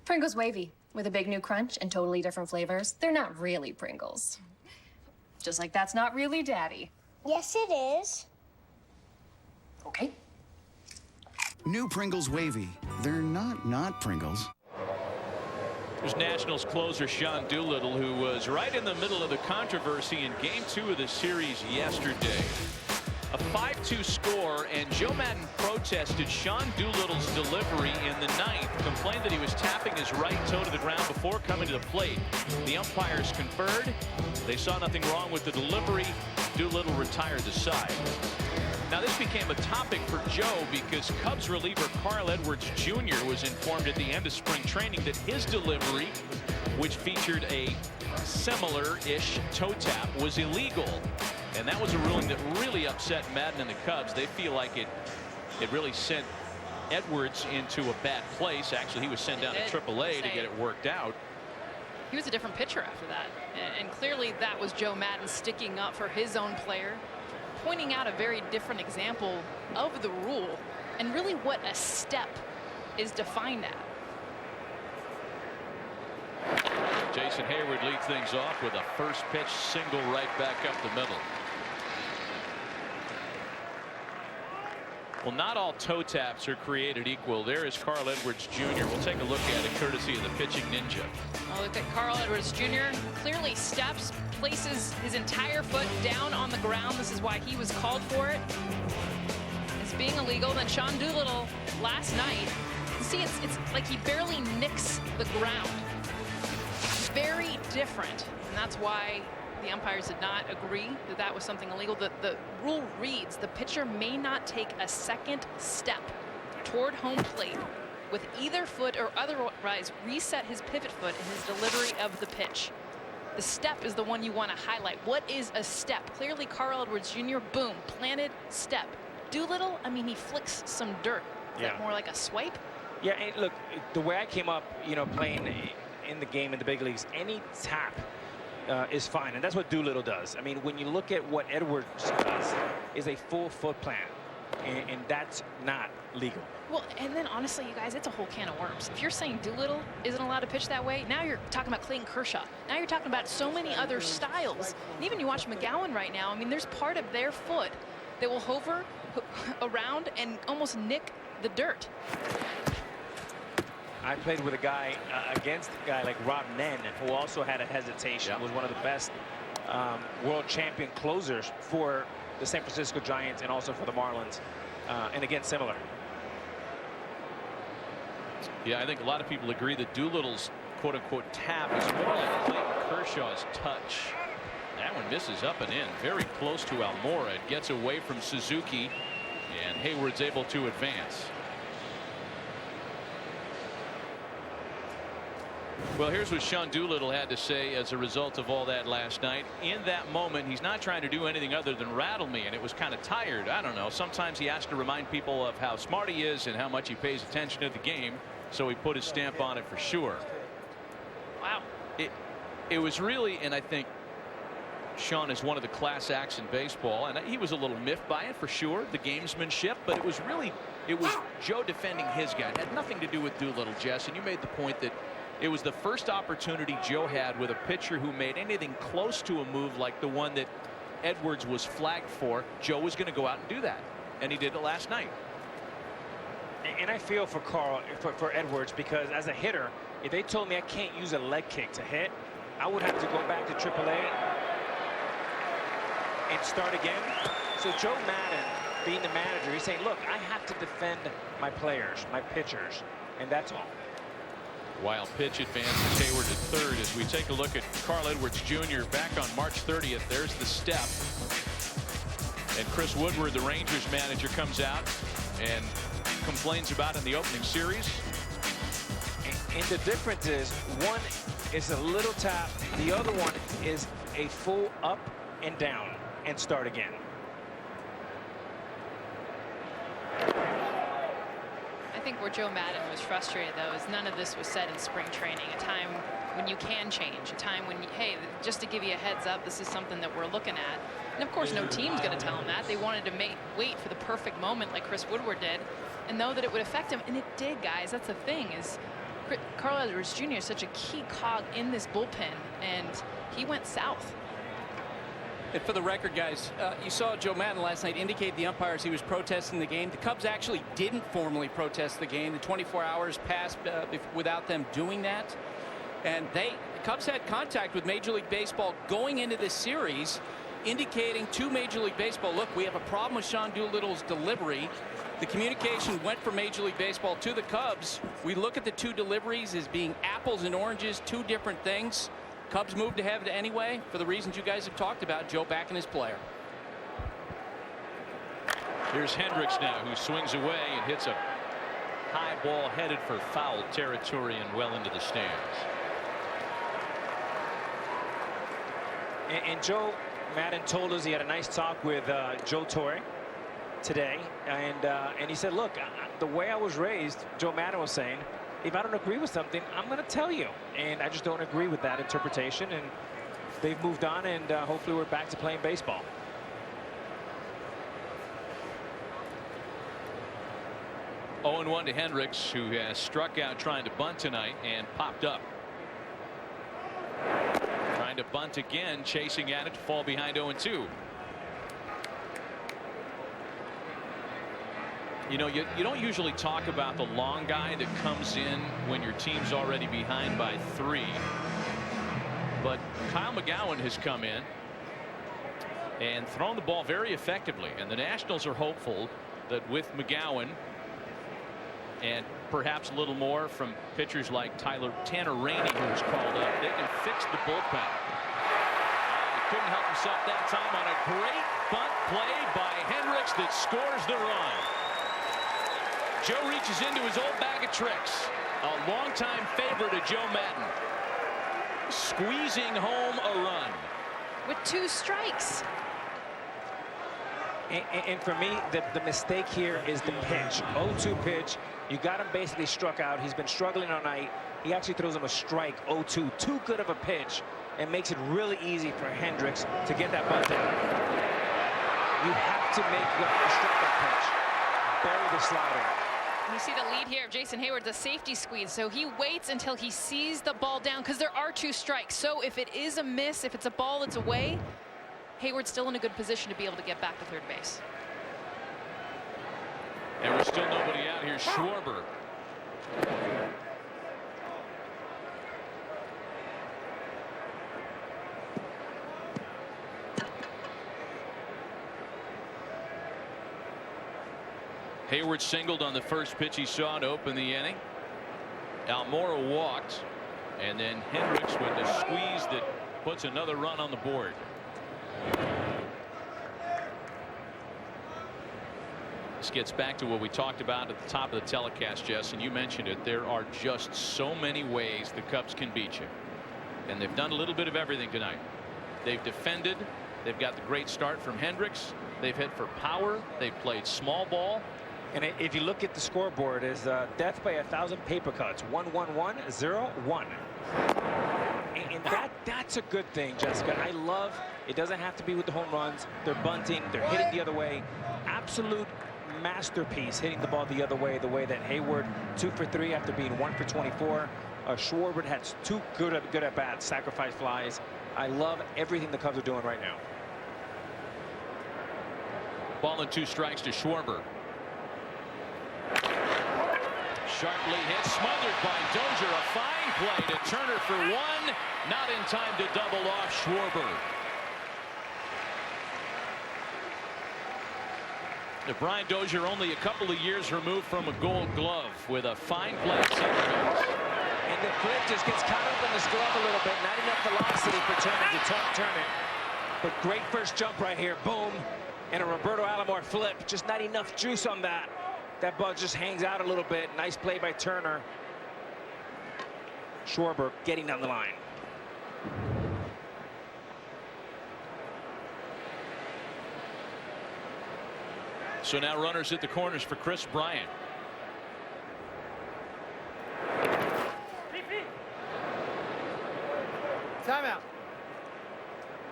Pringles Wavy, with a big new crunch and totally different flavors. They're not really Pringles. Just like that's not really Daddy. Yes, it is. Okay. New Pringles Wavy. They're not Pringles. There's Nationals closer Sean Doolittle, who was right in the middle of the controversy in Game 2 of the series yesterday. A 5-2 score, and Joe Maddon protested Sean Doolittle's delivery in the ninth, complained that he was tapping his right toe to the ground before coming to the plate. The umpires conferred. They saw nothing wrong with the delivery. Doolittle retired the side. Now, this became a topic for Joe because Cubs reliever Carl Edwards Jr. was informed at the end of spring training that his delivery, which featured a similar-ish toe tap, was illegal. And that was a ruling that really upset Maddon and the Cubs. They feel like it really sent Edwards into a bad place. Actually, he was sent down to AAA to get it worked out. He was a different pitcher after that. And clearly that was Joe Maddon sticking up for his own player, pointing out a very different example of the rule and really what a step is defined at. Jason Hayward leads things off with a first pitch single right back up the middle. Well, not all toe taps are created equal. There is Carl Edwards Jr. We'll take a look at it courtesy of the pitching ninja. Well, look at Carl Edwards Jr. Clearly steps, places his entire foot down on the ground. This is why he was called for it. It's being illegal. Then Sean Doolittle last night. See, it's like he barely nicks the ground. Very different, and that's why the umpires did not agree that that was something illegal. The rule reads the pitcher may not take a second step toward home plate with either foot or otherwise reset his pivot foot in his delivery of the pitch. The step is the one you want to highlight. What is a step? Clearly Carl Edwards Jr. boom, planted step. Doolittle, I mean, he flicks some dirt. Is that more like a swipe? Yeah, and look, the way I came up, playing in the game in the big leagues, any tap is fine, and that's what Doolittle does. I mean, when you look at what Edwards does, is a full foot plant, and that's not legal. Well, and then honestly, you guys, it's a whole can of worms. If you're saying Doolittle isn't allowed to pitch that way, now you're talking about Clayton Kershaw. Now you're talking about so many other styles. And even you watch McGowan right now, I mean, there's part of their foot that will hover around and almost nick the dirt. I played with a guy against a guy like Rob Nen, who also had a hesitation, was one of the best world champion closers for the San Francisco Giants and also for the Marlins. And again, similar. Yeah, I think a lot of people agree that Doolittle's quote-unquote tap is more like Clayton Kershaw's touch. That one misses up and in, very close to Almora. It gets away from Suzuki, and Hayward's able to advance. Well, here's what Sean Doolittle had to say as a result of all that last night. In that moment, he's not trying to do anything other than rattle me, and it was kind of tired. I don't know. Sometimes he has to remind people of how smart he is and how much he pays attention to the game, so he put his stamp on it for sure. Wow. It was really, and I think Sean is one of the class acts in baseball, and he was a little miffed by it for sure, the gamesmanship, but it was Joe defending his guy. It had nothing to do with Doolittle, Jess, and you made the point that it was the first opportunity Joe had with a pitcher who made anything close to a move like the one that Edwards was flagged for. Joe was going to go out and do that, and he did it last night. And I feel for for Edwards, because as a hitter, if they told me I can't use a leg kick to hit, I would have to go back to AAA and start again. So Joe Maddon, being the manager, he's saying, look, I have to defend my players, my pitchers, and that's all. Wild pitch advances Hayward to third as we take a look at Carl Edwards Jr. back on March 30th. There's the step. And Chris Woodward, the Rangers manager, comes out and complains about in the opening series. And the difference is, one, is a little tap. The other one is a full up and down and start again. I think where Joe Madden was frustrated, though, is none of this was said in spring training. A time when you can change, a time when, hey, just to give you a heads up, this is something that we're looking at. And of course, no team's going to tell him that. They wanted to wait for the perfect moment, like Chris Woodward did, and know that it would affect him. And it did, guys. That's the thing, is Carl Edwards Jr. is such a key cog in this bullpen, and he went south. And for the record, guys, you saw Joe Madden last night indicate to the umpires he was protesting the game. The Cubs actually didn't formally protest the game. The 24 hours passed without them doing that. And the Cubs had contact with Major League Baseball going into this series, indicating to Major League Baseball, look, we have a problem with Sean Doolittle's delivery. The communication went from Major League Baseball to the Cubs. We look at the two deliveries as being apples and oranges, two different things. Cubs moved ahead anyway for the reasons you guys have talked about. Joe backing his player. Here's Hendricks now, who swings away and hits a high ball headed for foul territory and well into the stands. And Joe Madden told us he had a nice talk with Joe Torre today, and he said, look, the way I was raised, Joe Madden was saying, if I don't agree with something, I'm going to tell you. And I just don't agree with that interpretation. And they've moved on, and hopefully we're back to playing baseball. Oh, 0-1 to Hendricks, who has struck out trying to bunt tonight and popped up. Trying to bunt again, chasing at it to fall behind 0-2. You know, you don't usually talk about the long guy that comes in when your team's already behind by 3. But Kyle McGowan has come in and thrown the ball very effectively. And the Nationals are hopeful that with McGowan and perhaps a little more from pitchers like Tanner Rainey, who was called up, they can fix the bullpen. He couldn't help himself that time on a great bunt play by Hendricks that scores the run. Joe reaches into his old bag of tricks. A longtime favorite of Joe Madden. Squeezing home a run. With 2 strikes. And for me, the mistake here is the pitch. 0-2 pitch. You got him basically struck out. He's been struggling all night. He actually throws him a strike. 0-2. Too good of a pitch. And makes it really easy for Hendricks to get that bunt down. You have to make a strikeout pitch. Bury the slider. You see the lead here of Jason Hayward's a safety squeeze, so he waits until he sees the ball down because there are 2 strikes. So if it is a miss, if it's a ball that's away, Hayward's still in a good position to be able to get back to third base. And we're still nobody out here. Schwarber. Hayward singled on the first pitch he saw to open the inning. Almora walked, and then Hendricks with the squeeze that puts another run on the board. This gets back to what we talked about at the top of the telecast, Jess, and you mentioned it. There are just so many ways the Cubs can beat you, and they've done a little bit of everything tonight. They've defended. They've got the great start from Hendricks. They've hit for power. They've played small ball. And if you look at the scoreboard, is death by 1,000 paper cuts. 1-1-1-0-1. And that's a good thing, Jessica. I love it. Doesn't have to be with the home runs. They're bunting. They're hitting the other way. Absolute masterpiece hitting the ball the other way. The way that Hayward 2 for 3 after being 1 for 24. Schwarber had 2 good at bats, sacrifice flies. I love everything the Cubs are doing right now. Ball and 2 strikes to Schwarber. Sharply hit, smothered by Dozier. A fine play to Turner for 1. Not in time to double off Schwarber. Brian Dozier only a couple of years removed from a Gold Glove with a fine play at second base. And the grip just gets caught up in this glove a little bit. Not enough velocity for Turner to turn it. But great first jump right here. Boom. And a Roberto Alomar flip. Just not enough juice on that. That ball just hangs out a little bit. Nice play by Turner. Schwarber getting down the line. So now runners at the corners for Chris Bryant. Timeout.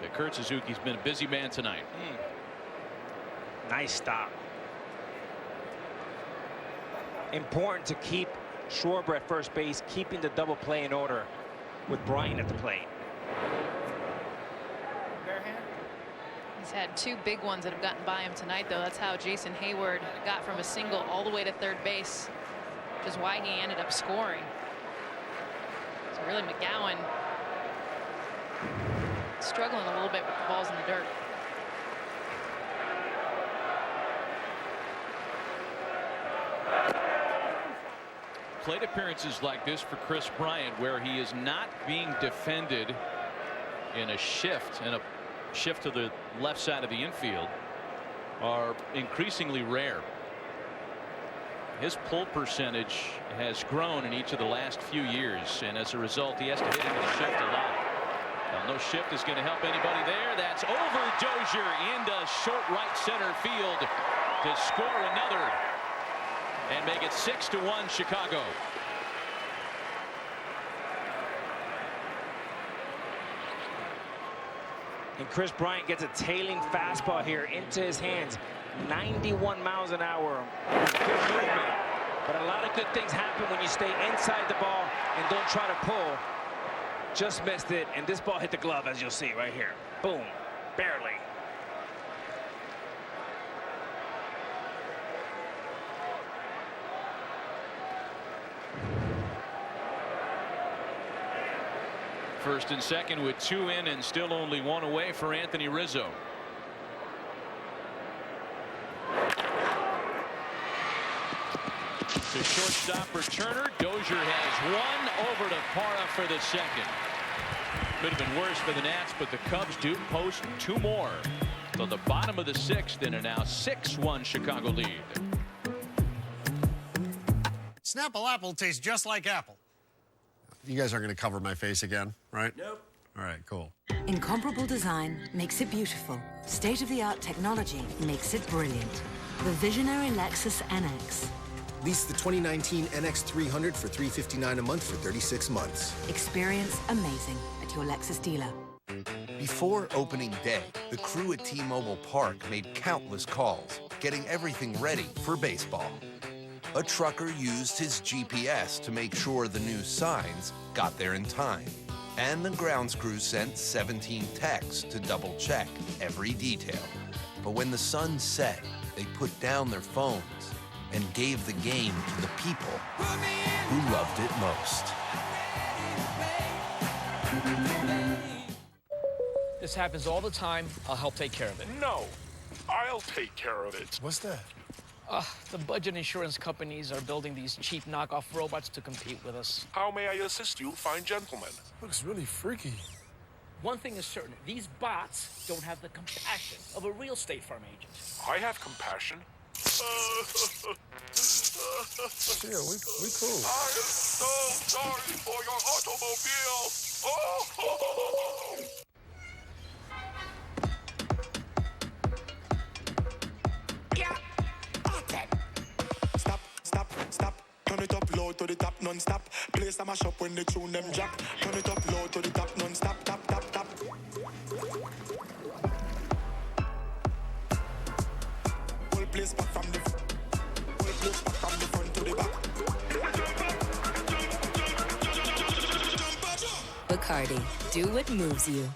Yeah, Kurt Suzuki's been a busy man tonight. Nice stop. Important to keep Schwarber at first base, keeping the double play in order with Bryant at the plate. He's had two big ones that have gotten by him tonight, though. That's how Jason Hayward got from a single all the way to third base, which is why he ended up scoring. So really, McGowan struggling a little bit with the balls in the dirt. Plate appearances like this for Chris Bryant, where he is not being defended in a shift to the left side of the infield, are increasingly rare. His pull percentage has grown in each of the last few years, and as a result he has to hit into the shift a lot. Well, no shift is going to help anybody there. That's over Dozier into short right center field to score another and make it 6-1 Chicago. And Chris Bryant gets a tailing fastball here into his hands. 91 miles an hour. Good movement. But a lot of good things happen when you stay inside the ball and don't try to pull. Just missed it, and this ball hit the glove, as you'll see right here. Boom. Barely. First and second with 2 in and still only 1 away for Anthony Rizzo. The shortstop returner. Dozier has 1 over to Parra for the second. Could have been worse for the Nats, but the Cubs do post 2 more. So the bottom of the 6th in a now 6-1 Chicago lead. Snapple apple tastes just like apple. You guys aren't going to cover my face again, right? Nope. All right, cool. Incomparable design makes it beautiful. State-of-the-art technology makes it brilliant. The visionary Lexus NX. Lease the 2019 NX 300 for $359 a month for 36 months. Experience amazing at your Lexus dealer. Before opening day, the crew at T-Mobile Park made countless calls, getting everything ready for baseball. A trucker used his GPS to make sure the new signs got there in time. And the grounds crew sent 17 texts to double-check every detail. But when the sun set, they put down their phones and gave the game to the people who loved it most. This happens all the time. I'll help take care of it. No, I'll take care of it. What's that? The budget insurance companies are building these cheap knockoff robots to compete with us. How may I assist you, fine gentleman? Looks really freaky. One thing is certain, these bots don't have the compassion of a real State Farm agent. I have compassion. Yeah, we cool. I am so sorry for your automobile. Oh! Stop, turn it up low to the top non-stop. Play some mash up when they tune them drop. Turn it up low to the top non-stop. Tap. Whole place back from the front to the back. Bacardi, do what moves you.